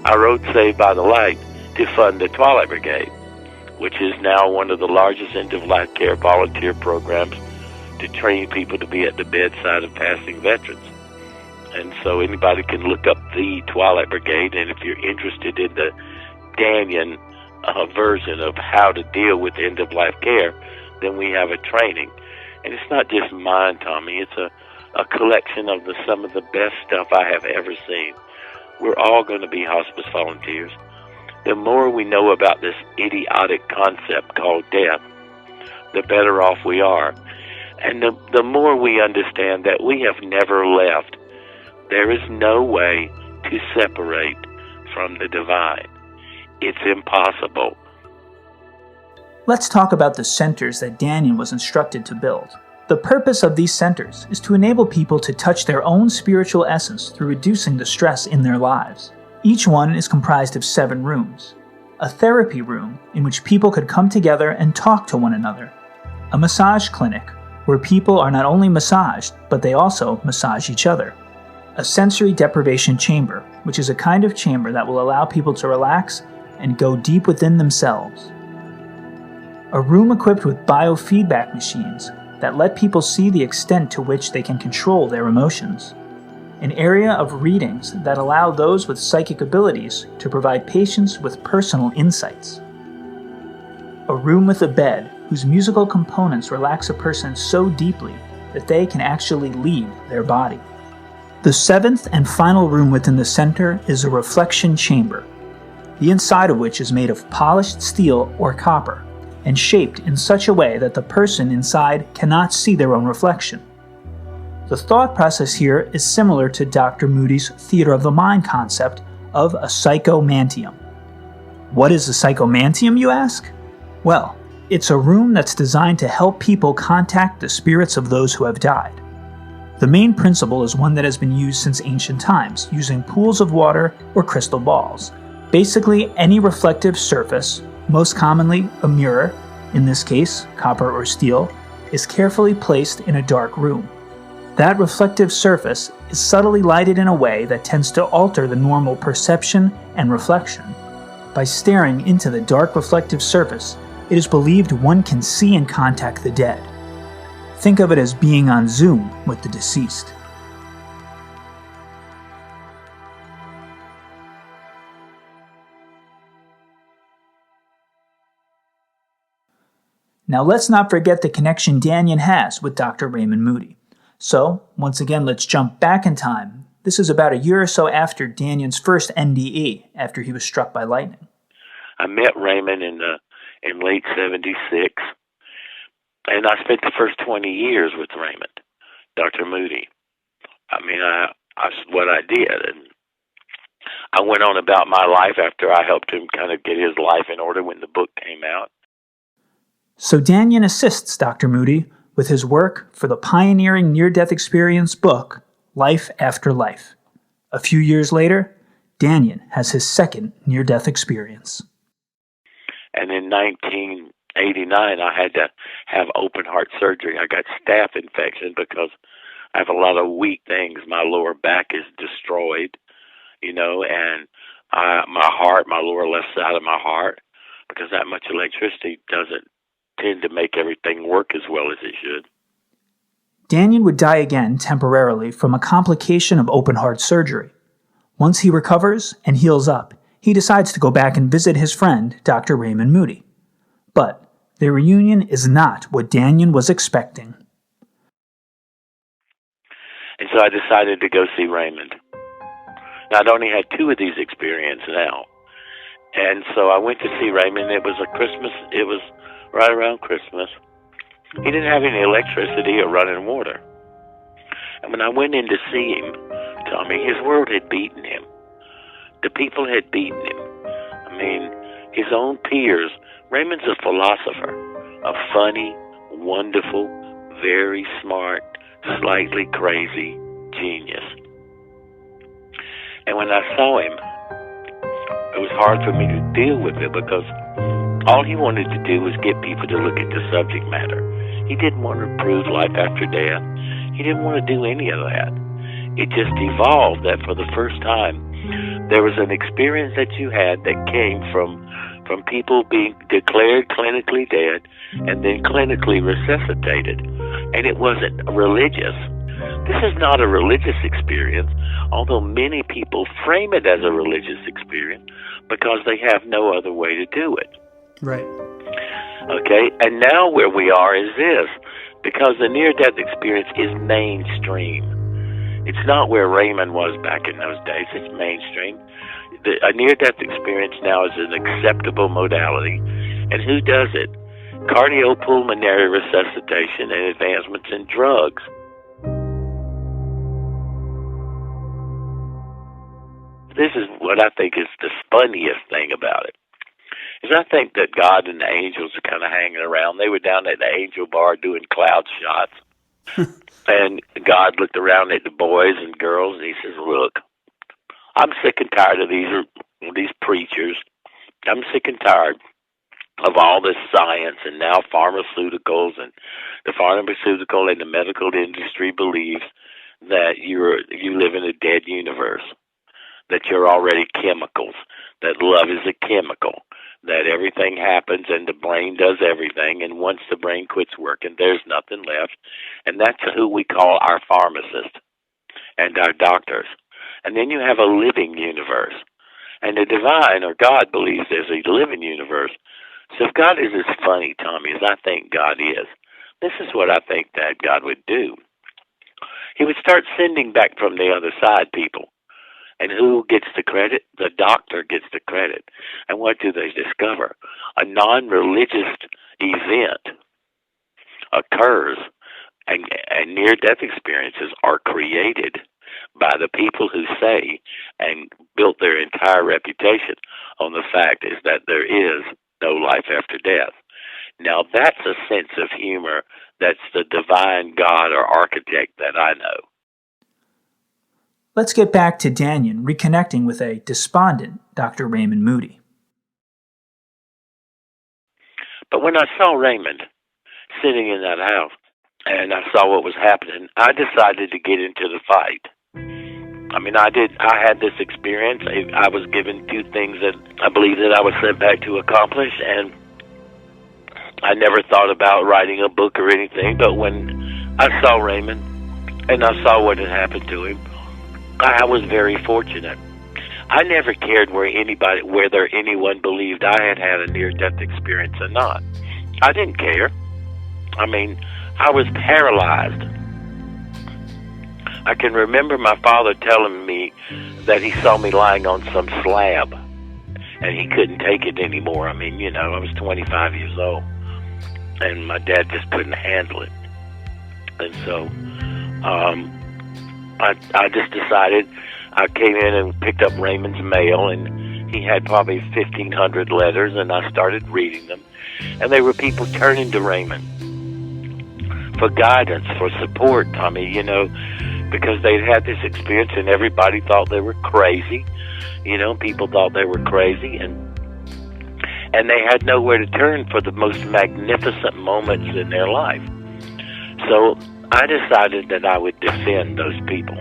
I wrote Saved by the Light to fund the Twilight Brigade, which is now one of the largest end-of-life care volunteer programs to train people to be at the bedside of passing veterans. And so anybody can look up the Twilight Brigade, and if you're interested in the Dannion version of how to deal with end-of-life care, then we have a training. And it's not just mine, Tommy. It's a collection of some of the best stuff I have ever seen. We're all going to be hospice volunteers. The more we know about this idiotic concept called death, the better off we are. And the more we understand that we have never left. There is no way to separate from the divine. It's impossible.
Let's talk about the centers that Dannion was instructed to build. The purpose of these centers is to enable people to touch their own spiritual essence through reducing the stress in their lives. Each one is comprised of 7 rooms. A therapy room in which people could come together and talk to one another. A massage clinic where people are not only massaged, but they also massage each other. A sensory deprivation chamber, which is a kind of chamber that will allow people to relax and go deep within themselves. A room equipped with biofeedback machines that let people see the extent to which they can control their emotions. An area of readings that allow those with psychic abilities to provide patients with personal insights. A room with a bed whose musical components relax a person so deeply that they can actually leave their body. The 7th and final room within the center is a reflection chamber, the inside of which is made of polished steel or copper, and shaped in such a way that the person inside cannot see their own reflection. The thought process here is similar to Dr. Moody's theater of the mind concept of a psychomantium. What is a psychomantium, you ask? Well, it's a room that's designed to help people contact the spirits of those who have died. The main principle is one that has been used since ancient times, using pools of water or crystal balls. Basically, any reflective surface, most commonly a mirror, in this case copper or steel, is carefully placed in a dark room. That reflective surface is subtly lighted in a way that tends to alter the normal perception and reflection. By staring into the dark reflective surface, it is believed one can see and contact the dead. Think of it as being on Zoom with the deceased. Now let's not forget the connection Dannion has with Dr. Raymond Moody. So, once again, let's jump back in time. This is about a year or so after Dannion's first NDE, after he was struck by lightning.
I met Raymond in late '76, and I spent the first 20 years with Raymond, Dr. Moody. What I did, and I went on about my life after I helped him kind of get his life in order when the book came out.
So Dannion assists Dr. Moody with his work for the pioneering near-death experience book, Life After Life. A few years later, Dannion has his second near-death experience.
And in 1989, I had to have open heart surgery. I got staph infection because I have a lot of weak things. My lower back is destroyed, and my lower left side of my heart, because that much electricity doesn't tend to make everything work as well as it should.
Dannion would die again temporarily from a complication of open-heart surgery. Once he recovers and heals up, he decides to go back and visit his friend, Dr. Raymond Moody. But their reunion is not what Dannion was expecting.
And so I decided to go see Raymond. Now, I'd only had 2 of these experiences now. And so I went to see Raymond. It was right around Christmas. He didn't have any electricity or running water. And when I went in to see him, Tommy, his world had beaten him. The people had beaten him. I mean, his own peers. Raymond's a philosopher, a funny, wonderful, very smart, slightly crazy genius. And when I saw him, it was hard for me to deal with it, because all he wanted to do was get people to look at the subject matter. He didn't want to prove life after death. He didn't want to do any of that. It just evolved that for the first time, there was an experience that you had that came from people being declared clinically dead and then clinically resuscitated. And it wasn't religious. This is not a religious experience, although many people frame it as a religious experience because they have no other way to do it.
Right.
Okay, and now where we are is this, because the near-death experience is mainstream. It's not where Raymond was back in those days. It's mainstream. A near-death experience now is an acceptable modality. And who does it? Cardiopulmonary resuscitation and advancements in drugs. This is what I think is the funniest thing about it. Is I think that God and the angels are kind of hanging around. They were down at the angel bar doing cloud shots. And God looked around at the boys and girls, and he says, look, I'm sick and tired of these preachers. I'm sick and tired of all this science and now pharmaceuticals, and the pharmaceutical and the medical industry believes that you live in a dead universe, that you're already chemicals, that love is a chemical, that everything happens and the brain does everything, and once the brain quits working, there's nothing left. And that's who we call our pharmacists and our doctors. And then you have a living universe. And the divine, or God, believes there's a living universe. So if God is as funny, Tommy, as I think God is, this is what I think that God would do. He would start sending back from the other side people. And who gets the credit? The doctor gets the credit. And what do they discover? A non-religious event occurs, and near-death experiences are created by the people who say and built their entire reputation on the fact is that there is no life after death. Now, that's a sense of humor that's the divine God or architect that I know.
Let's get back to Dannion reconnecting with a despondent Dr. Raymond Moody.
But when I saw Raymond sitting in that house and I saw what was happening, I decided to get into the fight. I mean, I had this experience. I was given 2 things that I believe that I was sent back to accomplish, and I never thought about writing a book or anything. But when I saw Raymond and I saw what had happened to him, I was very fortunate. I never cared whether anyone believed I had had a near-death experience or not. I didn't care. I mean, I was paralyzed. I can remember my father telling me that he saw me lying on some slab and he couldn't take it anymore. I mean, I was 25 years old and my dad just couldn't handle it. And so I just decided, I came in and picked up Raymond's mail, and he had probably 1,500 letters, and I started reading them. And they were people turning to Raymond for guidance, for support, Tommy, because they'd had this experience and everybody thought they were crazy. People thought they were crazy, and they had nowhere to turn for the most magnificent moments in their life. So I decided that I would defend those people.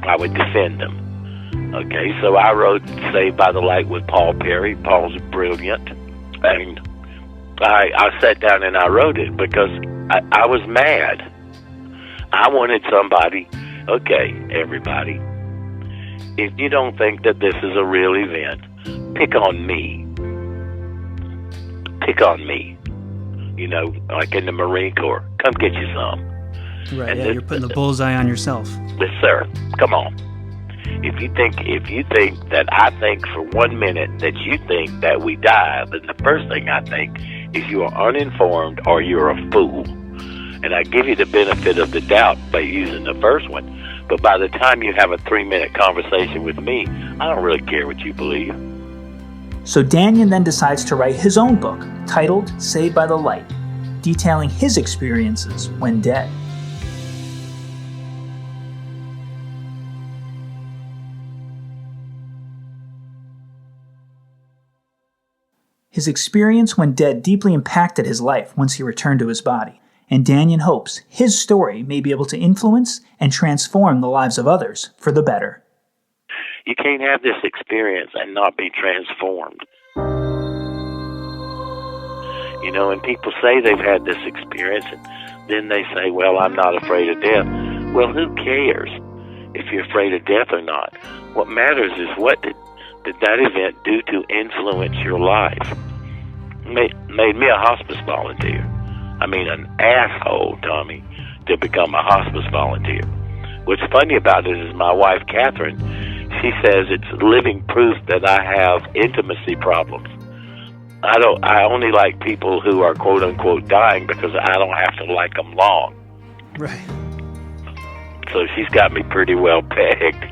I would defend them. Okay, so I wrote Saved by the Light with Paul Perry. Paul's brilliant. And I sat down and I wrote it because I was mad. I wanted somebody, okay, everybody, if you don't think that this is a real event, pick on me. Pick on me. You know, like in the Marine Corps. Come get you some.
Right,
And
yeah, you're putting the bullseye on yourself.
Yes, sir. Come on. If you think that I think for 1 minute that you think that we die, then the first thing I think is you are uninformed or you're a fool. And I give you the benefit of the doubt by using the first one. But by the time you have a 3-minute conversation with me, I don't really care what you believe.
So Dannion then decides to write his own book, titled Saved by the Light, detailing his experiences when dead. His experience when dead deeply impacted his life once he returned to his body, and Dannion hopes his story may be able to influence and transform the lives of others for the better.
You can't have this experience and not be transformed. You know, and people say they've had this experience, and then they say, well, I'm not afraid of death. Well, who cares if you're afraid of death or not? What matters is what did that event do to influence your life? Made me a hospice volunteer. I mean, an asshole, Tommy, to become a hospice volunteer. What's funny about it is my wife, Catherine, she says it's living proof that I have intimacy problems. I only like people who are quote unquote dying because I don't have to like them long.
Right.
So she's got me pretty well pegged.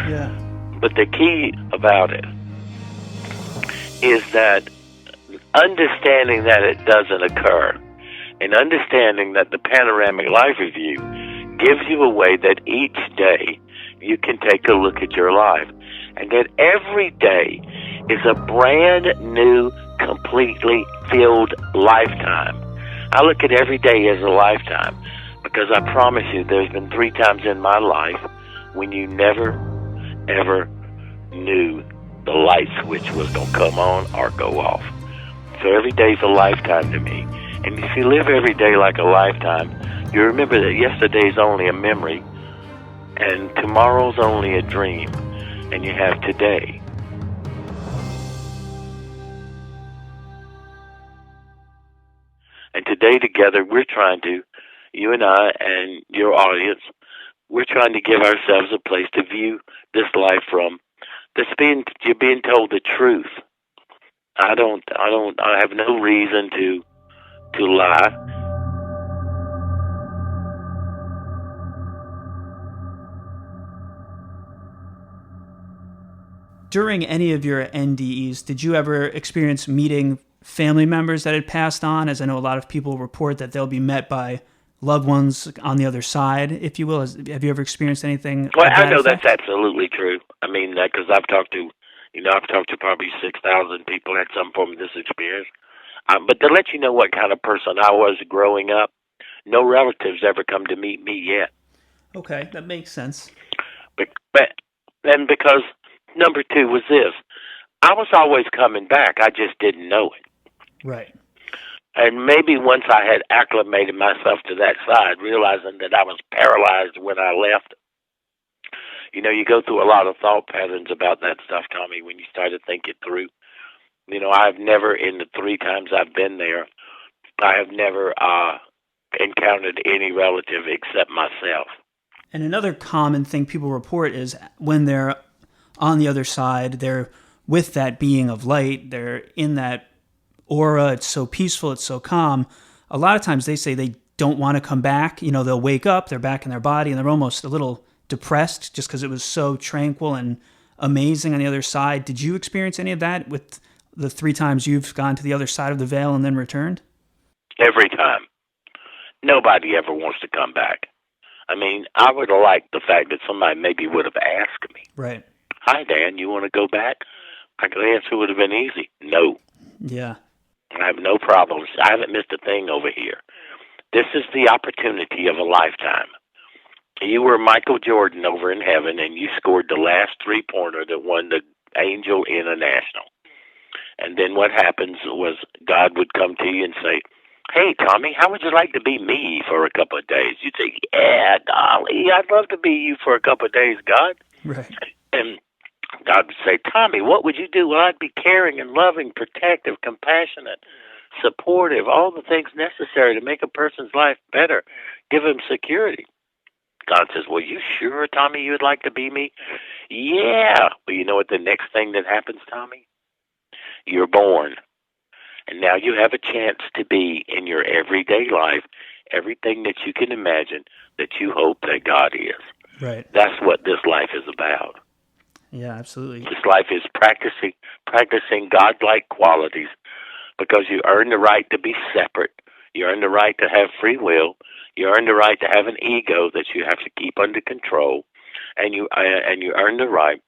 Yeah.
But the key about it is that understanding that it doesn't occur and understanding that the panoramic life review gives you a way that each day you can take a look at your life and that every day is a brand new, completely filled lifetime. I look at every day as a lifetime because I promise you there's been 3 times in my life when you never, ever knew the light switch was going to come on or go off. So every day's a lifetime to me. And if you live every day like a lifetime, you remember that yesterday's only a memory and tomorrow's only a dream, and you have today. And today together we're trying to, you and I and your audience, we're trying to give ourselves a place to view this life from. You're being told the truth. I have no reason to lie.
During any of your NDEs, did you ever experience meeting family members that had passed on? As I know a lot of people report that they'll be met by loved ones on the other side, if you will. Have you ever experienced anything?
Well, I know that's absolutely true. I mean, because I've talked to probably 6,000 people had some form of this experience. But to let you know what kind of person I was growing up, no relatives ever come to meet me yet.
Okay, that makes sense.
And because number 2 was this, I was always coming back. I just didn't know it.
Right.
And maybe once I had acclimated myself to that side, realizing that I was paralyzed when I left. You know, you go through a lot of thought patterns about that stuff, Tommy, when you start to think it through. You know, I've never, in the 3 times I've been there, I have never encountered any relative except myself.
And another common thing people report is when they're on the other side, they're with that being of light, they're in that aura, it's so peaceful, it's so calm. A lot of times they say they don't want to come back. You know, they'll wake up, they're back in their body, and they're almost a little depressed just because it was so tranquil and amazing on the other side. Did you experience any of that with the 3 times you've gone to the other side of the veil and then returned?
Every time. Nobody ever wants to come back. I mean, I would have liked the fact that somebody maybe would have asked me.
Right.
Hi, Dan, you want to go back? The answer would have been easy. No.
Yeah.
I have no problems. I haven't missed a thing over here. This is the opportunity of a lifetime. You were Michael Jordan over in heaven, and you scored the last three-pointer that won the Angel International. And then what happens was God would come to you and say, "Hey, Tommy, how would you like to be me for a couple of days?" You'd say, "Yeah, golly, I'd love to be you for a couple of days, God."
Right.
And God would say, "Tommy, what would you do?" "Well, I'd be caring and loving, protective, compassionate, supportive, all the things necessary to make a person's life better, give him security." God says, "Well, you sure, Tommy, you would like to be me?" "Yeah." Well, you know what the next thing that happens, Tommy? You're born. And now you have a chance to be in your everyday life everything that you can imagine that you hope that God is.
Right.
That's what this life is about.
Yeah, absolutely.
This life is practicing God-like qualities, because you earn the right to be separate. You earn the right to have free will. You earn the right to have an ego that you have to keep under control, and you earn the right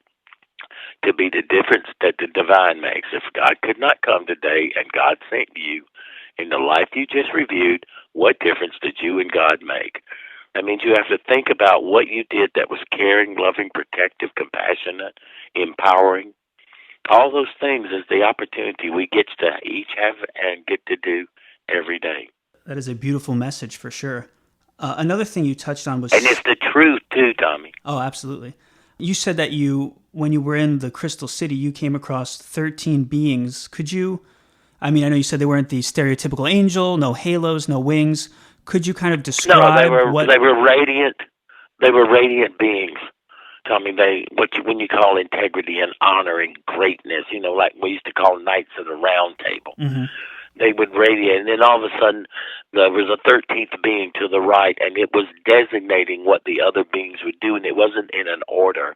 to be the difference that the divine makes. If God could not come today and God sent you in the life you just reviewed, what difference did you and God make? That means you have to think about what you did that was caring, loving, protective, compassionate, empowering. All those things is the opportunity we get to each have and get to do every day.
That is a beautiful message for sure. Another thing you touched on was...
And it's the truth too, Tommy.
Oh, absolutely. You said that when you were in the Crystal City, you came across 13 beings. Could you, I know you said they weren't the stereotypical angel, no halos, no wings. Could you kind of describe
they were radiant. They were radiant beings. Tommy, when you call integrity and honoring greatness, like we used to call knights of the round table.
Mm-hmm.
They would radiate, and then all of a sudden there was a 13th being to the right, and it was designating what the other beings would do, and it wasn't in an order.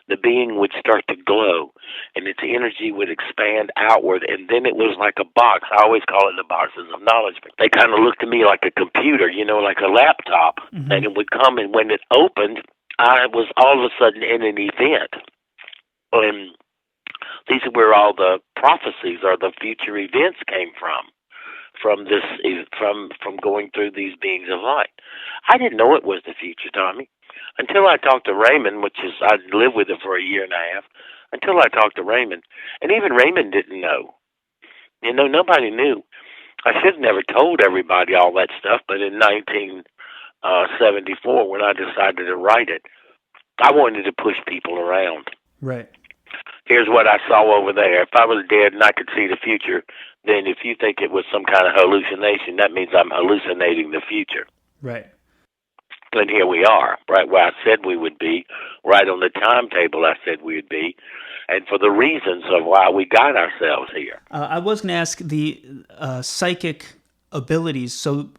The being would start to glow, and its energy would expand outward, and then it was like a box. I always call it the boxes of knowledge. But they kind of looked to me like a computer, like a laptop,
mm-hmm.
and it would come, and when it opened, I was all of a sudden in an event. And these are where all the prophecies or the future events came from going through these beings of light. I didn't know it was the future, Tommy, until I talked to Raymond, I lived with him for a year and a half, until I talked to Raymond. And even Raymond didn't know. Nobody knew. I should have never told everybody all that stuff, but in 1974, when I decided to write it, I wanted to push people around.
Right.
Here's what I saw over there. If I was dead and I could see the future, then if you think it was some kind of hallucination, that means I'm hallucinating the future.
Right.
And here we are, right where I said we would be, right on the timetable I said we would be, and for the reasons of why we got ourselves here.
I was going to ask the psychic abilities. So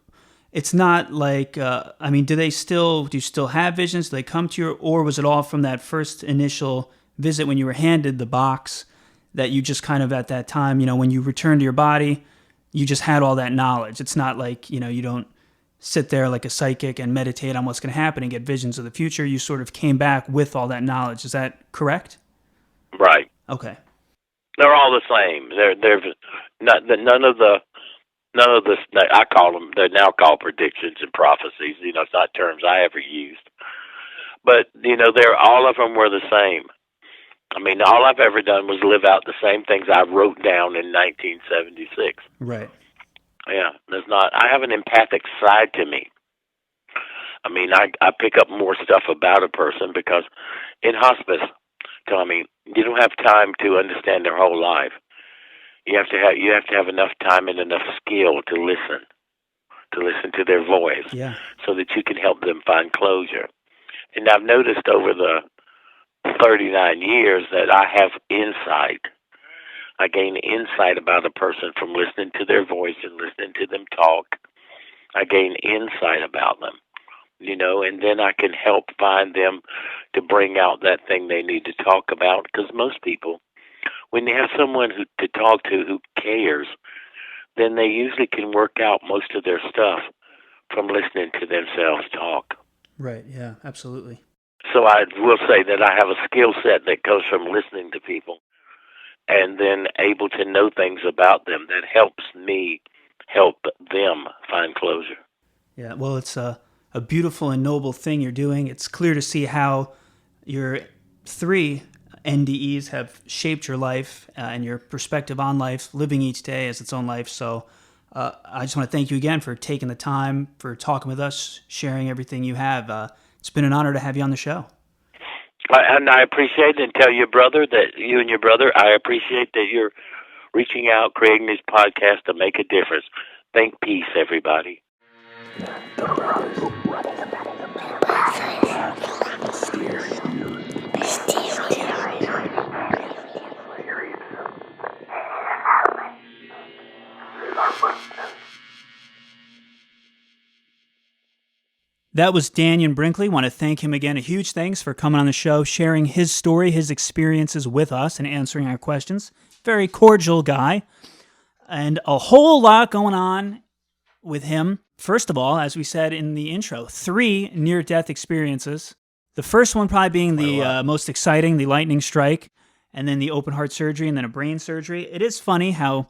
it's not like, do you still have visions? Do they come to you, or was it all from that first initial visit when you were handed the box that you just kind of at that time, when you returned to your body, you just had all that knowledge? It's not like, you don't sit there like a psychic and meditate on what's going to happen and get visions of the future. You sort of came back with all that knowledge. Is that correct?
Right.
Okay.
They're all the same. They're none of the I call them. They're now called predictions and prophecies. It's not terms I ever used, but they're all of them were the same. All I've ever done was live out the same things I wrote down in 1976.
Right.
Yeah, I have an empathic side to me. I pick up more stuff about a person because in hospice, Tommy, you don't have time to understand their whole life. You have to have enough time and enough skill to listen to their voice,
yeah, so
that you can help them find closure. And I've noticed over the 39 years that I have insight. I gain insight about a person from listening to their voice and listening to them talk. I gain insight about them, and then I can help find them to bring out that thing they need to talk about. Because most people, when they have someone to talk to who cares, then they usually can work out most of their stuff from listening to themselves talk.
Right, yeah, absolutely.
So I will say that I have a skill set that comes from listening to people and then able to know things about them that helps me help them find closure.
Yeah, well, it's a beautiful and noble thing you're doing. It's clear to see how your 3 NDEs have shaped your life and your perspective on life, living each day as its own life. So I just want to thank you again for taking the time, for talking with us, sharing everything you have. It's been an honor to have you on the show.
And I appreciate it, and tell your brother that you and your brother, I appreciate that you're reaching out, creating this podcast to make a difference. Think peace, everybody.
That was Dannion Brinkley. Want to thank him again. A huge thanks for coming on the show, sharing his story, his experiences with us, and answering our questions. Very cordial guy. And a whole lot going on with him. First of all, as we said in the intro, 3 near-death experiences. The first one probably being the most exciting, the lightning strike, and then the open heart surgery, and then a brain surgery. It is funny how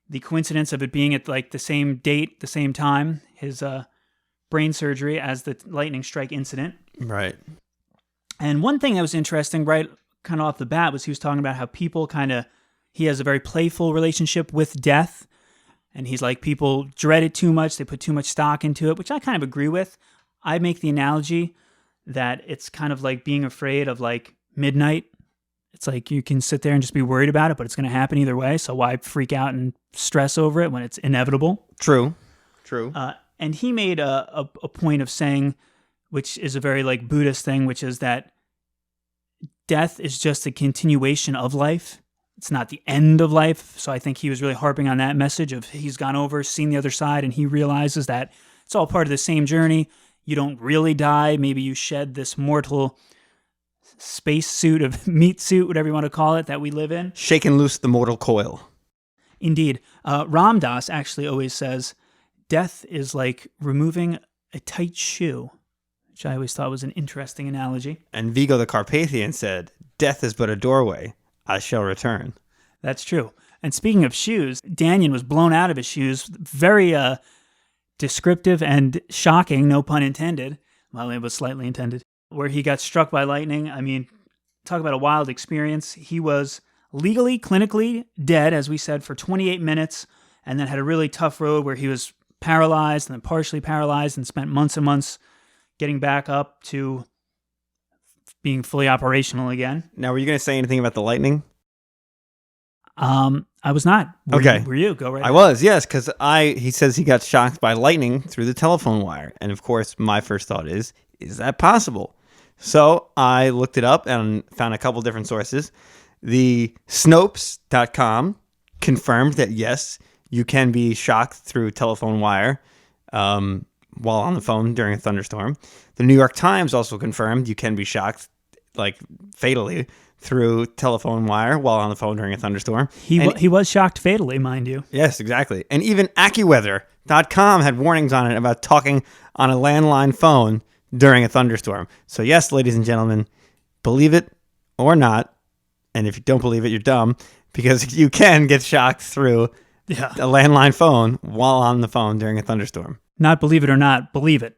the coincidence of it being at like the same date, the same time, his brain surgery as the lightning strike incident.
Right.
And one thing that was interesting right kind of off the bat was he was talking about how people he has a very playful relationship with death. And he's like, people dread it too much. They put too much stock into it, which I kind of agree with. I make the analogy that it's kind of like being afraid of like midnight. It's like you can sit there and just be worried about it, but it's going to happen either way. So why freak out and stress over it when it's inevitable?
True.
And he made a point of saying, which is a very like Buddhist thing, which is that death is just a continuation of life. It's not the end of life. So I think he was really harping on that message of he's gone over, seen the other side, and he realizes that it's all part of the same journey. You don't really die. Maybe you shed this mortal space suit of meat suit, whatever you want to call it, that we live in.
Shaking loose the mortal coil.
Indeed. Ram Dass actually always says, death is like removing a tight shoe, which I always thought was an interesting analogy.
And Vigo the Carpathian said, death is but a doorway. I shall return.
That's true. And speaking of shoes, Dannion was blown out of his shoes. Very descriptive and shocking, no pun intended. Well, it was slightly intended. Where he got struck by lightning. I mean, talk about a wild experience. He was legally, clinically dead, as we said, for 28 minutes, and then had a really tough road where he was paralyzed and then partially paralyzed and spent months and months getting back up to being fully operational again.
Now, were you going to say anything about the lightning?
I was not. Were you? Go right ahead.
I was, yes, because he says he got shocked by lightning through the telephone wire. And of course, my first thought is that possible? So I looked it up and found a couple different sources. The Snopes.com confirmed that, yes, you can be shocked through telephone wire while on the phone during a thunderstorm. The New York Times also confirmed you can be shocked, like fatally, through telephone wire while on the phone during a thunderstorm.
He was shocked fatally, mind you.
Yes, exactly. And even AccuWeather.com had warnings on it about talking on a landline phone during a thunderstorm. So yes, ladies and gentlemen, believe it or not, and if you don't believe it, you're dumb, because you can get shocked through a landline phone while on the phone during a thunderstorm.
Not believe it or not, believe it.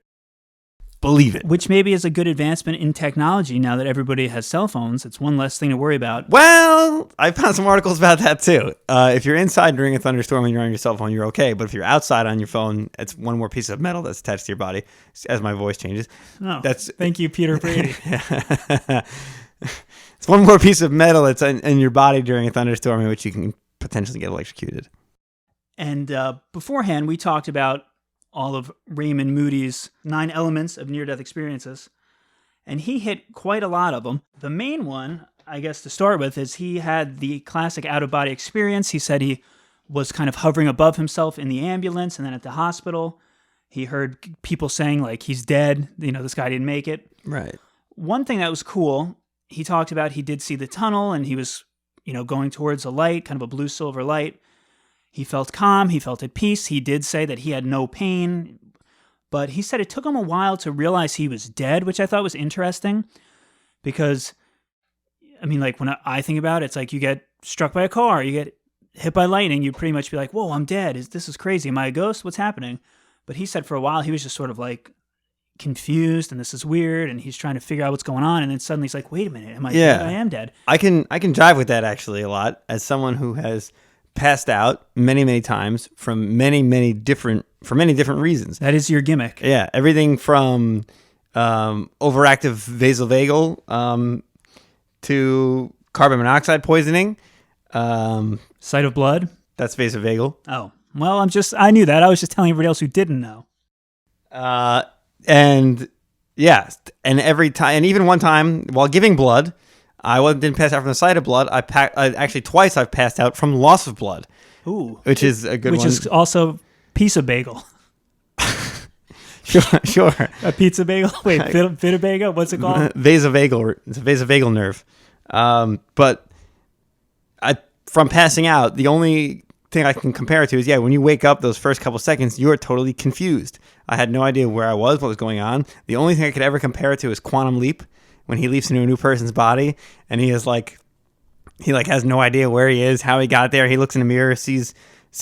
Believe it.
Which maybe is a good advancement in technology now that everybody has cell phones. It's one less thing to worry about.
Well, I found some articles about that too. If you're inside during a thunderstorm and you're on your cell phone, you're okay. But if you're outside on your phone, it's one more piece of metal that's attached to your body as my voice changes.
Oh, thank you, Peter Brady.
It's one more piece of metal that's in your body during a thunderstorm in which you can potentially get electrocuted.
And beforehand, we talked about all of Raymond Moody's 9 elements of near-death experiences. And he hit quite a lot of them. The main one, I guess to start with, is he had the classic out-of-body experience. He said he was kind of hovering above himself in the ambulance and then at the hospital. He heard people saying, like, he's dead. You know, this guy didn't make it.
Right.
One thing that was cool, he talked about he did see the tunnel and he was, going towards a light, kind of a blue-silver light. He felt calm. He felt at peace. He did say that he had no pain, but he said it took him a while to realize he was dead, which I thought was interesting because, like when I think about it, it's like you get struck by a car, you get hit by lightning, you pretty much be like, whoa, I'm dead. This is crazy. Am I a ghost? What's happening? But he said for a while he was just sort of like confused and this is weird and he's trying to figure out what's going on, and then suddenly he's like, wait a minute, am I dead? I am dead.
I can jive with that actually a lot as someone who has passed out many times for many different reasons.
That is your gimmick.
Yeah, everything from overactive vasovagal to carbon monoxide poisoning.
Sight of blood?
That's vasovagal.
Oh, well, I knew that. I was just telling everybody else who didn't know.
And yeah, and every time, and even one time while giving blood, didn't pass out from the sight of blood. Actually twice I've passed out from loss of blood.
Ooh,
which is a good one.
Which is also pizza bagel.
Sure.
A pizza bagel? Wait, vita bagel? What's it called?
Vasovagal. It's a vasovagal nerve. But from passing out, the only thing I can compare it to is, when you wake up those first couple seconds, you are totally confused. I had no idea where I was, what was going on. The only thing I could ever compare it to is Quantum Leap, when he leaps into a new person's body, and he has no idea where he is, how he got there. He looks in the mirror, sees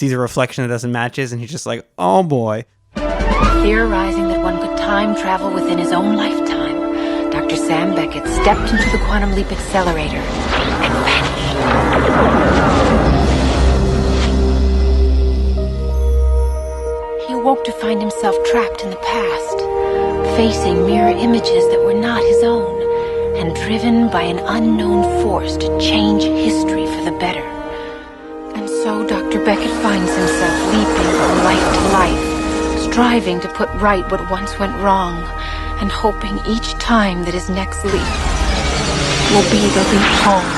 a reflection that doesn't match his, and he's just like, oh boy.
Theorizing that one could time travel within his own lifetime, Dr. Sam Beckett stepped into the Quantum Leap accelerator and vanished. He awoke to find himself trapped in the past, facing mirror images that were not his own, and driven by an unknown force to change history for the better. And so Dr. Beckett finds himself leaping from life to life, striving to put right what once went wrong, and hoping each time that his next leap will be the leap home.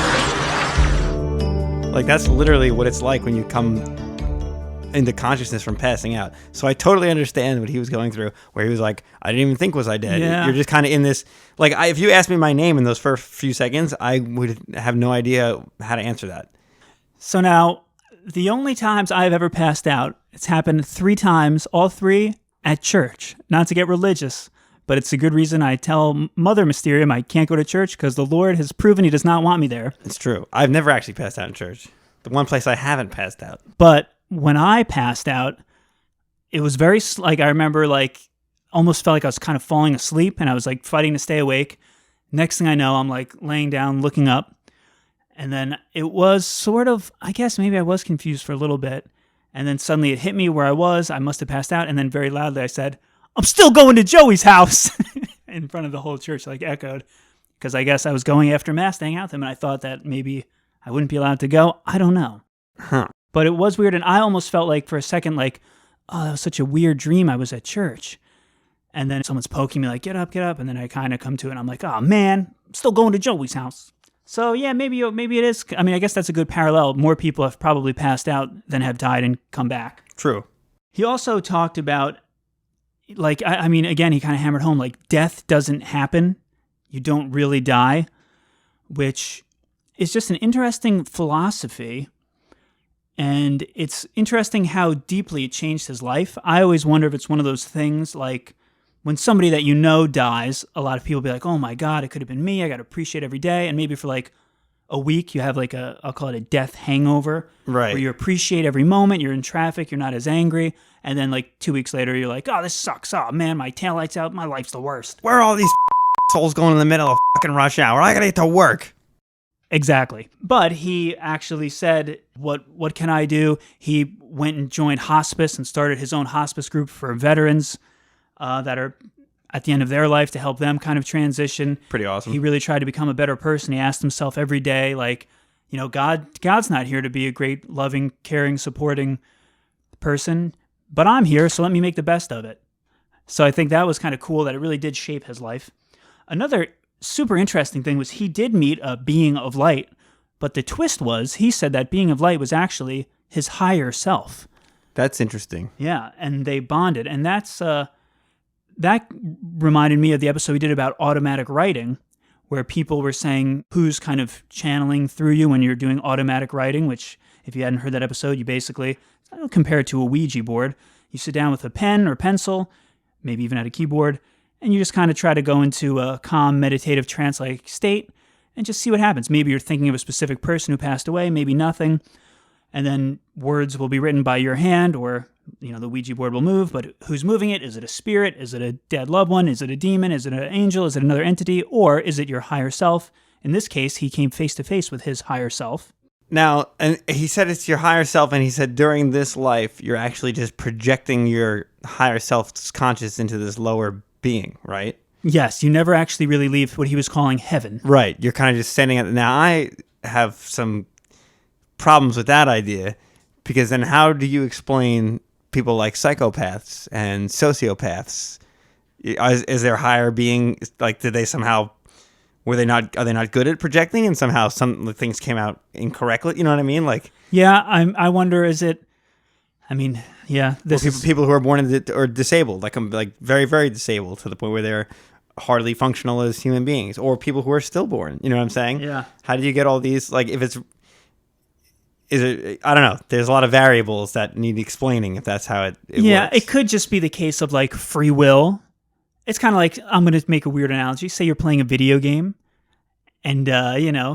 Like, that's literally what it's like when you come into consciousness from passing out. So I totally understand what he was going through, where he was like, I didn't even think was I dead.
Yeah.
You're just kind of in this, like, if you asked me my name in those first few seconds, I would have no idea how to answer that.
So now, the only times I've ever passed out, it's happened 3 times, all 3 at church. Not to get religious, but it's a good reason. I tell Mother Mysterium I can't go to church because the Lord has proven he does not want me there.
It's true. I've never actually passed out in church. The one place I haven't passed out.
But when I passed out, it was very, I remember, almost felt like I was kind of falling asleep, and I was, fighting to stay awake. Next thing I know, I'm, laying down, looking up, and then it was sort of, I guess maybe I was confused for a little bit, and then suddenly it hit me where I was. I must have passed out, and then very loudly I said, I'm still going to Joey's house, in front of the whole church, echoed, because I guess I was going after Mass to hang out with him, and I thought that maybe I wouldn't be allowed to go. I don't know.
Huh.
But it was weird, and I almost felt for a second oh, that was such a weird dream. I was at church. And then someone's poking me get up, and then I kind of come to it, and I'm like, oh, man, I'm still going to Joey's house. So, yeah, maybe it is. I mean, I guess that's a good parallel. More people have probably passed out than have died and come back.
True.
He also talked about, I mean, again, he kind of hammered home, death doesn't happen. You don't really die, which is just an interesting philosophy. And it's interesting how deeply it changed his life. I always wonder if it's one of those things when somebody that you know dies, a lot of people be like, oh my God, it could have been me. I got to appreciate every day. And maybe for a week, you have I'll call it a death hangover.
Right.
Where you appreciate every moment. You're in traffic. You're not as angry. And then 2 weeks later, you're like, oh, this sucks. Oh man, my taillight's out. My life's the worst.
Where are all these souls going in the middle of fucking rush hour? I got to get to work.
Exactly. But he actually said, what can I do? He went and joined hospice and started his own hospice group for veterans that are at the end of their life to help them kind of transition.
Pretty awesome.
He really tried to become a better person. He asked himself every day, God's not here to be a great, loving, caring, supporting person, but I'm here, so let me make the best of it. So I think that was kind of cool that it really did shape his life. Another super interesting thing was he did meet a being of light, but the twist was he said that being of light was actually his higher self.
That's interesting.
Yeah, and they bonded, and that reminded me of the episode we did about automatic writing, where people were saying who's kind of channeling through you when you're doing automatic writing, which if you hadn't heard that episode, you basically compare it to a Ouija board. You sit down with a pen or pencil, maybe even at a keyboard, and you just kind of try to go into a calm, meditative, trance-like state and just see what happens. Maybe you're thinking of a specific person who passed away, maybe nothing. and then words will be written by your hand, or the Ouija board will move, but who's moving it? Is it a spirit? Is it a dead loved one? Is it a demon? Is it an angel? Is it another entity? Or is it your higher self? In this case, he came face to face with his higher self.
Now, and he said it's your higher self, and he said during this life, you're actually just projecting your higher self's conscious into this lower being, right?
Yes, you never actually really leave what he was calling heaven.
Right. You're kind of just standing at... Now, I have some problems with that idea, because then how do you explain people like psychopaths and sociopaths? Is their higher being, like, did they somehow... are they not good at projecting, and somehow some things came out incorrectly? You know what I mean? Like,
yeah, I wonder, is it... I mean, yeah,
people who are born or disabled, like very, very disabled to the point where they're hardly functional as human beings, or people who are stillborn. You know what I'm saying?
Yeah.
How do you get all these? Like, is it? I don't know. There's a lot of variables that need explaining if that's how it
yeah,
works.
it could just be the case of like free will. It's kind of like, I'm going to make a weird analogy. Say you're playing a video game, and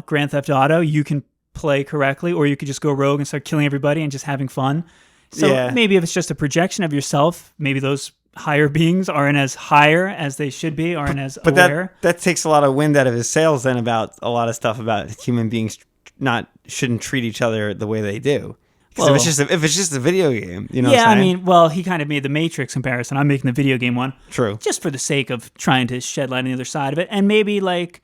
Grand Theft Auto, you can play correctly, or you could just go rogue and start killing everybody and just having fun. So maybe if it's just a projection of yourself, maybe those higher beings aren't as higher as they should be, aren't as aware.
But that takes a lot of wind out of his sails then about a lot of stuff about human beings shouldn't treat each other the way they do. Well, if it's just a video game, you know what I'm saying?
I mean, he kind of made the Matrix comparison. I'm making the video game one.
True.
Just for the sake of trying to shed light on the other side of it. And maybe like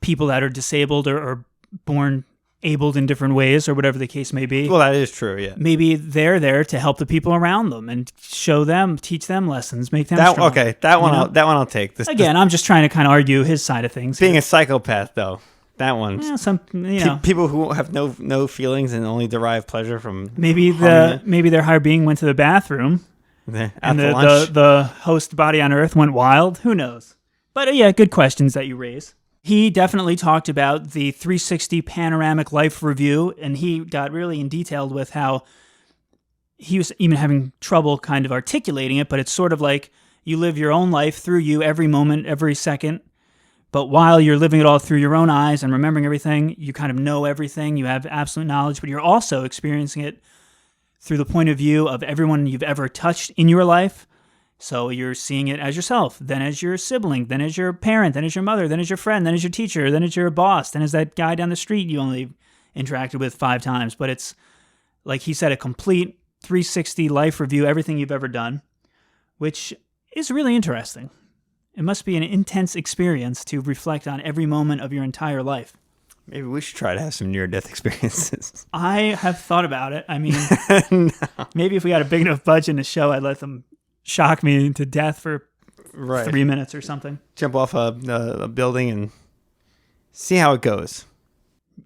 people that are disabled or born abled in different ways, or whatever the case may be.
Well, that is true, yeah.
Maybe they're there to help the people around them and teach them lessons, make them strong.
Okay, that one I'll take.
I'm just trying to kind of argue his side of things.
Being a psychopath, though, that one.
Yeah,
people who have no feelings and only derive pleasure from
maybe their higher being went to the bathroom, and the host body on Earth went wild. Who knows? But yeah, good questions that you raise. He definitely talked about the 360 panoramic life review, and he got really in detail with how he was even having trouble kind of articulating it, but it's sort of like you live your own life through you every moment, every second, but while you're living it all through your own eyes and remembering everything, you kind of know everything, you have absolute knowledge, but you're also experiencing it through the point of view of everyone you've ever touched in your life. So you're seeing it as yourself, then as your sibling, then as your parent, then as your mother, then as your friend, then as your teacher, then as your boss, then as that guy down the street you only interacted with 5 times. But it's, like he said, a complete 360 life review, everything you've ever done, which is really interesting. It must be an intense experience to reflect on every moment of your entire life.
Maybe we should try to have some near-death experiences.
I have thought about it. I mean, Maybe if we had a big enough budget in the show, I'd let them shock me to death for 3 minutes or something.
Jump off a building and see how it goes.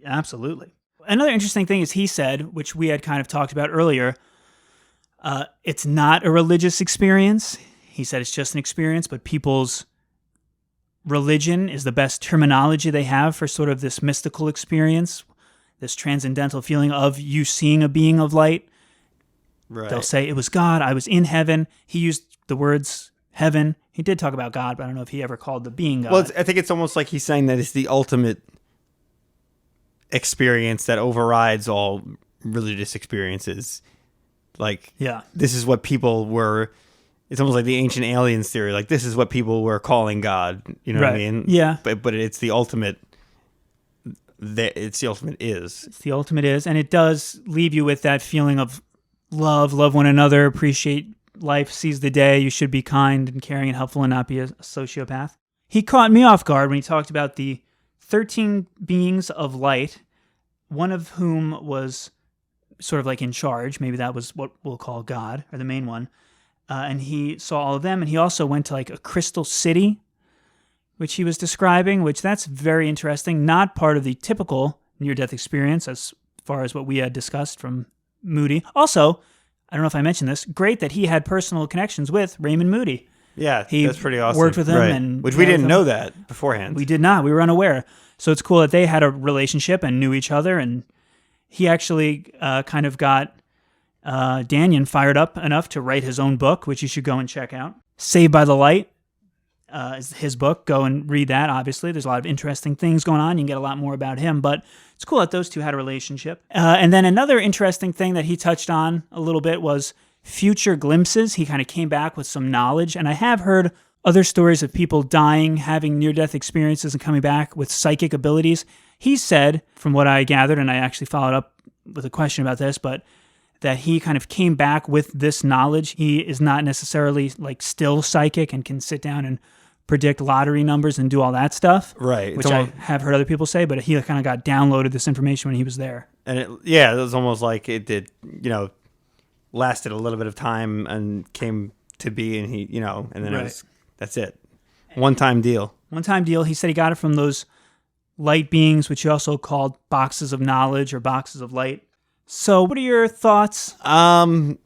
Absolutely. Another interesting thing is he said, which we had kind of talked about earlier, it's not a religious experience. He said it's just an experience, but people's religion is the best terminology they have for sort of this mystical experience, this transcendental feeling of you seeing a being of light. Right. They'll say, it was God, I was in heaven. He used the words heaven. He did talk about God, but I don't know if he ever called the being God.
Well, I think it's almost like he's saying that it's the ultimate experience that overrides all religious experiences. Like, this is what people were... It's almost like the ancient aliens theory. Like, this is what people were calling God. You know what I mean?
Yeah.
But it's the ultimate... It's the ultimate is.
It's the ultimate is. And it does leave you with that feeling of love one another, appreciate life, seize the day. You should be kind and caring and helpful and not be a sociopath. He caught me off guard when he talked about the 13 beings of light, one of whom was sort of like in charge. Maybe that was what we'll call God, or the main one. And he saw all of them. And he also went to like a crystal city, which he was describing, which that's very interesting. Not part of the typical near-death experience as far as what we had discussed from Moody. Also, I don't know if I mentioned this, great that he had personal connections with Raymond Moody.
Yeah, that's pretty awesome.
Worked with him. And
which we didn't know that beforehand.
We did not. We were unaware. So it's cool that they had a relationship and knew each other. And he actually kind of got Dannion fired up enough to write his own book, which you should go and check out. Saved by the Light. is his book. Go and read that, obviously. There's a lot of interesting things going on. You can get a lot more about him, but it's cool that those two had a relationship. And then another interesting thing that he touched on a little bit was future glimpses. He kind of came back with some knowledge, and I have heard other stories of people dying, having near-death experiences, and coming back with psychic abilities. He said, from what I gathered, and I actually followed up with a question about this, but that he kind of came back with this knowledge. He is not necessarily like still psychic and can sit down and predict lottery numbers and do all that stuff.
Right.
Which I have heard other people say, but he kind of got downloaded this information when he was there.
And it was almost like it did, lasted a little bit of time and came to be, and he, and then that's it. One-time deal.
One-time deal. He said he got it from those light beings, which he also called boxes of knowledge or boxes of light. So what are your thoughts?
To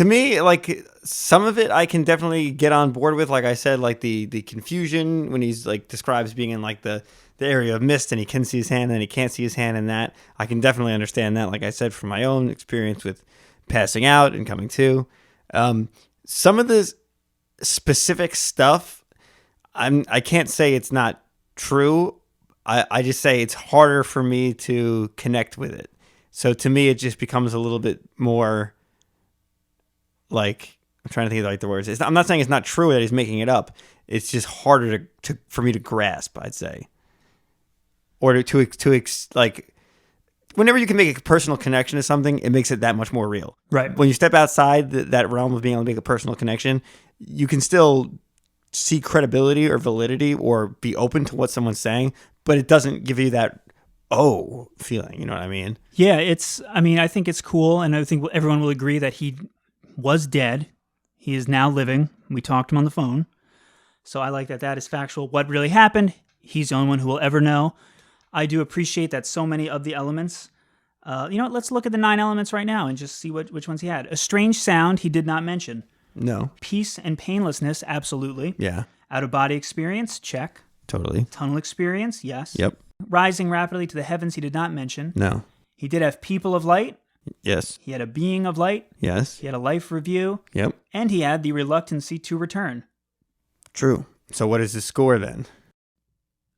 me, like, some of it I can definitely get on board with. Like I said, like the confusion when he's like describes being in like the area of mist and he can see his hand and he can't see his hand, and that I can definitely understand that. Like I said, from my own experience with passing out and coming to, some of the specific stuff, I can't say it's not true. I just say it's harder for me to connect with it. So to me, it just becomes a little bit more like, I'm trying to think of like the words. I'm not saying it's not true that he's making it up. It's just harder for me to grasp, I'd say. Or like, whenever you can make a personal connection to something, it makes it that much more real.
Right.
When you step outside that realm of being able to make a personal connection, you can still see credibility or validity or be open to what someone's saying, but it doesn't give you that feeling. You know what I mean?
Yeah, I think it's cool, and I think everyone will agree that he was dead. He is now living. We talked to him on the phone. So I like that is factual. What really happened, he's the only one who will ever know. I do appreciate that so many of the elements. Let's look at the 9 elements right now and just see which ones he had. A strange sound, he did not mention.
No.
Peace and painlessness, absolutely.
Yeah.
Out-of-body experience, check.
Totally.
Tunnel experience, yes.
Yep.
Rising rapidly to the heavens, he did not mention.
No.
He did have people of light.
Yes.
He had a being of light.
Yes.
He had a life review.
Yep.
And he had the reluctancy to return.
True. So what is the score then?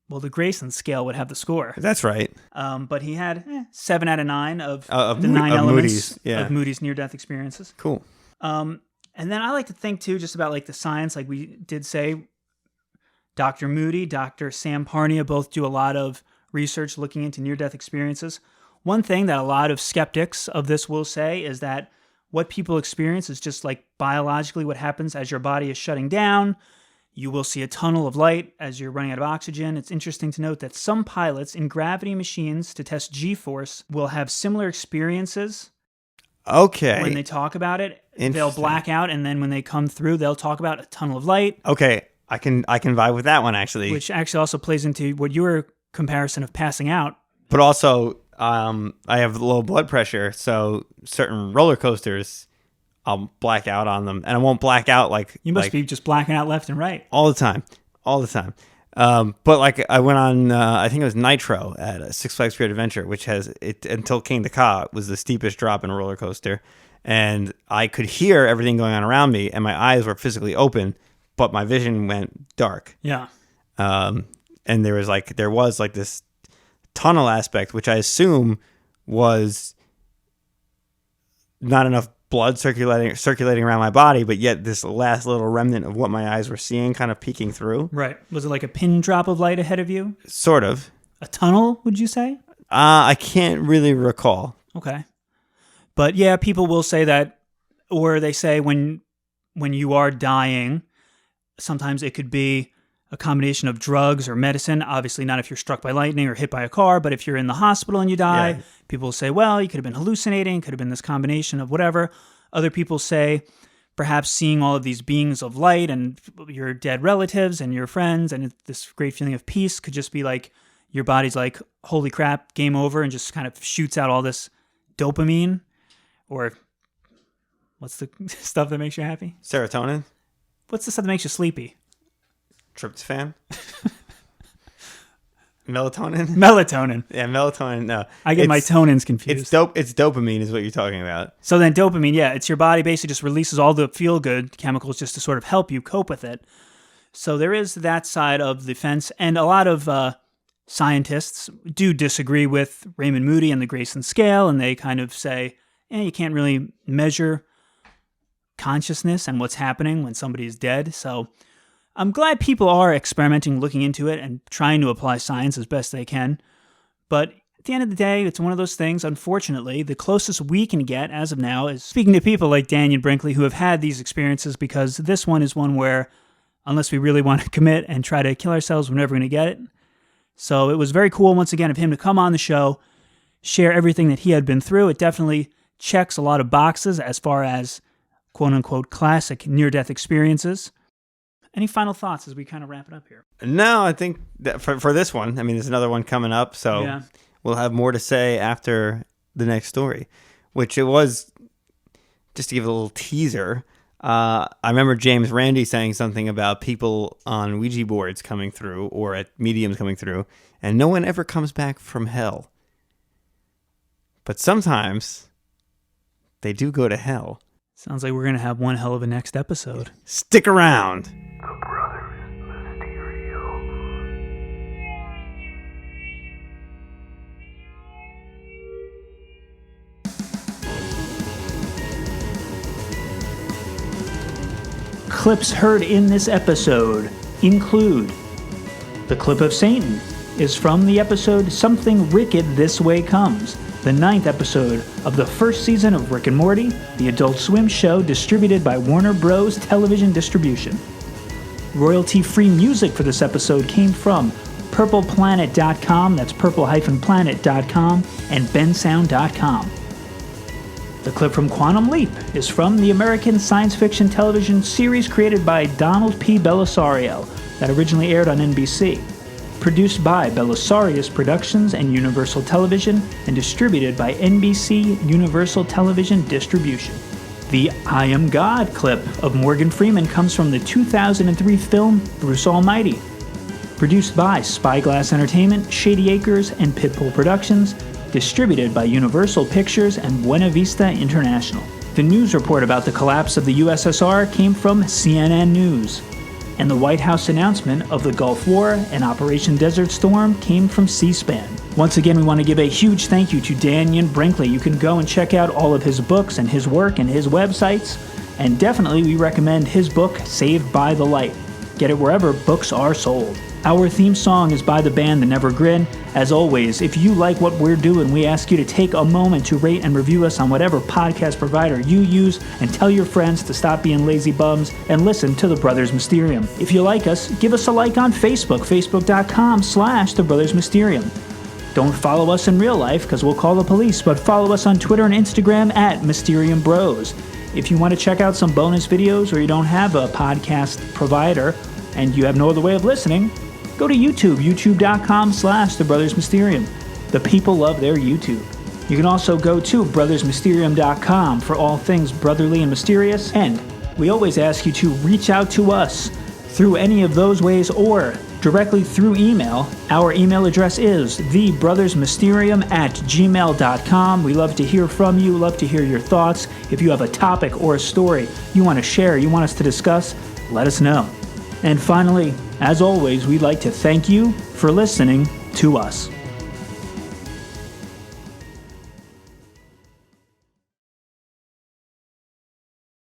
Well, the Grayson Scale would have the score.
That's right.
But he had 7 out of 9 of
the
9 elements
Moody's,
of Moody's near-death experiences.
Cool.
And then I like to think, too, just about like the science. Like we did say, Dr. Moody, Dr. Sam Parnia both do a lot of research looking into near-death experiences. One thing that a lot of skeptics of this will say is that what people experience is just like biologically what happens as your body is shutting down. You will see a tunnel of light as you're running out of oxygen. It's interesting to note that some pilots in gravity machines to test G-force will have similar experiences.
Okay.
When they talk about it, they'll black out, and then when they come through, they'll talk about a tunnel of light.
Okay, I can vibe with that one, actually.
Which actually also plays into what your comparison of passing out.
But also, I have low blood pressure, so certain roller coasters, I'll black out on them, and I won't black out like
you must be just blacking out left and right
all the time. But like I went on, I think it was Nitro at Six Flags Great Adventure, which has it until King to Ka was the steepest drop in a roller coaster, and I could hear everything going on around me, and my eyes were physically open, but my vision went dark.
Yeah.
And there was like this tunnel aspect, which I assume was not enough blood circulating around my body, but yet this last little remnant of what my eyes were seeing kind of peeking through.
Right. Was it like a pin drop of light ahead of you?
Sort of.
A tunnel, would you say?
I can't really recall.
Okay. But yeah, people will say that, or they say when you are dying, sometimes it could be a combination of drugs or medicine. Obviously not if you're struck by lightning or hit by a car, but if you're in the hospital and you die, people will say, well, you could have been hallucinating, could have been this combination of whatever. Other people say perhaps seeing all of these beings of light and your dead relatives and your friends and this great feeling of peace could just be like your body's like, holy crap, game over, and just kind of shoots out all this dopamine, or what's the stuff that makes you happy?
Serotonin.
What's the stuff that makes you sleepy?
Tryptophan. Melatonin?
Melatonin.
Yeah, melatonin. No,
I get my tonins confused.
It's dopamine is what you're talking about.
So then dopamine, yeah, it's your body basically just releases all the feel-good chemicals just to sort of help you cope with it. So there is that side of the fence, and a lot of scientists do disagree with Raymond Moody and the Grayson Scale, and they kind of say, you can't really measure consciousness and what's happening when somebody is dead. So I'm glad people are experimenting, looking into it, and trying to apply science as best they can. But at the end of the day, it's one of those things, unfortunately, the closest we can get as of now is speaking to people like Dannion Brinkley who have had these experiences, because this one is one where, unless we really want to commit and try to kill ourselves, we're never going to get it. So it was very cool, once again, of him to come on the show, share everything that he had been through. It definitely checks a lot of boxes as far as quote-unquote classic near-death experiences. Any final thoughts as we kind of wrap it up here?
No, I think that for this one, I mean, there's another one coming up, so we'll have more to say after the next story, which it was, just to give a little teaser, I remember James Randi saying something about people on Ouija boards coming through, or at mediums coming through, and no one ever comes back from hell. But sometimes they do go to hell.
Sounds like we're going to have one hell of a next episode.
Stick around.
The Brothers Mysterio.
Clips heard in this episode include the clip of Satan is from the episode Something Wicked This Way Comes, the 9th episode of the first season of Rick and Morty, the Adult Swim show distributed by Warner Bros. Television Distribution. Royalty-free music for this episode came from purpleplanet.com, that's purple-planet.com, and bensound.com. The clip from Quantum Leap is from the American science fiction television series created by Donald P. Bellisario that originally aired on NBC. Produced by Belisarius Productions and Universal Television, and distributed by NBC Universal Television Distribution. The I Am God clip of Morgan Freeman comes from the 2003 film Bruce Almighty. Produced by Spyglass Entertainment, Shady Acres, and Pitbull Productions, distributed by Universal Pictures and Buena Vista International. The news report about the collapse of the USSR came from CNN News. And the White House announcement of the Gulf War and Operation Desert Storm came from C-SPAN. Once again, we want to give a huge thank you to Dannion Brinkley. You can go and check out all of his books and his work and his websites. And definitely we recommend his book, Saved by the Light. Get it wherever books are sold. Our theme song is by the band The Never Grin. As always, if you like what we're doing, we ask you to take a moment to rate and review us on whatever podcast provider you use, and tell your friends to stop being lazy bums and listen to The Brothers Mysterium. If you like us, give us a like on Facebook, facebook.com/The Brothers Mysterium. Don't follow us in real life because we'll call the police, but follow us on Twitter and Instagram at Mysterium Bros. If you want to check out some bonus videos, or you don't have a podcast provider and you have no other way of listening, go to YouTube, youtube.com/The Brothers Mysterium. The people love their YouTube. You can also go to brothersmysterium.com for all things brotherly and mysterious. And we always ask you to reach out to us through any of those ways or directly through email. Our email address is thebrothersmysterium@gmail.com. We love to hear from you, love to hear your thoughts. If you have a topic or a story you want to share, you want us to discuss, let us know. And finally, as always, we'd like to thank you for listening to us.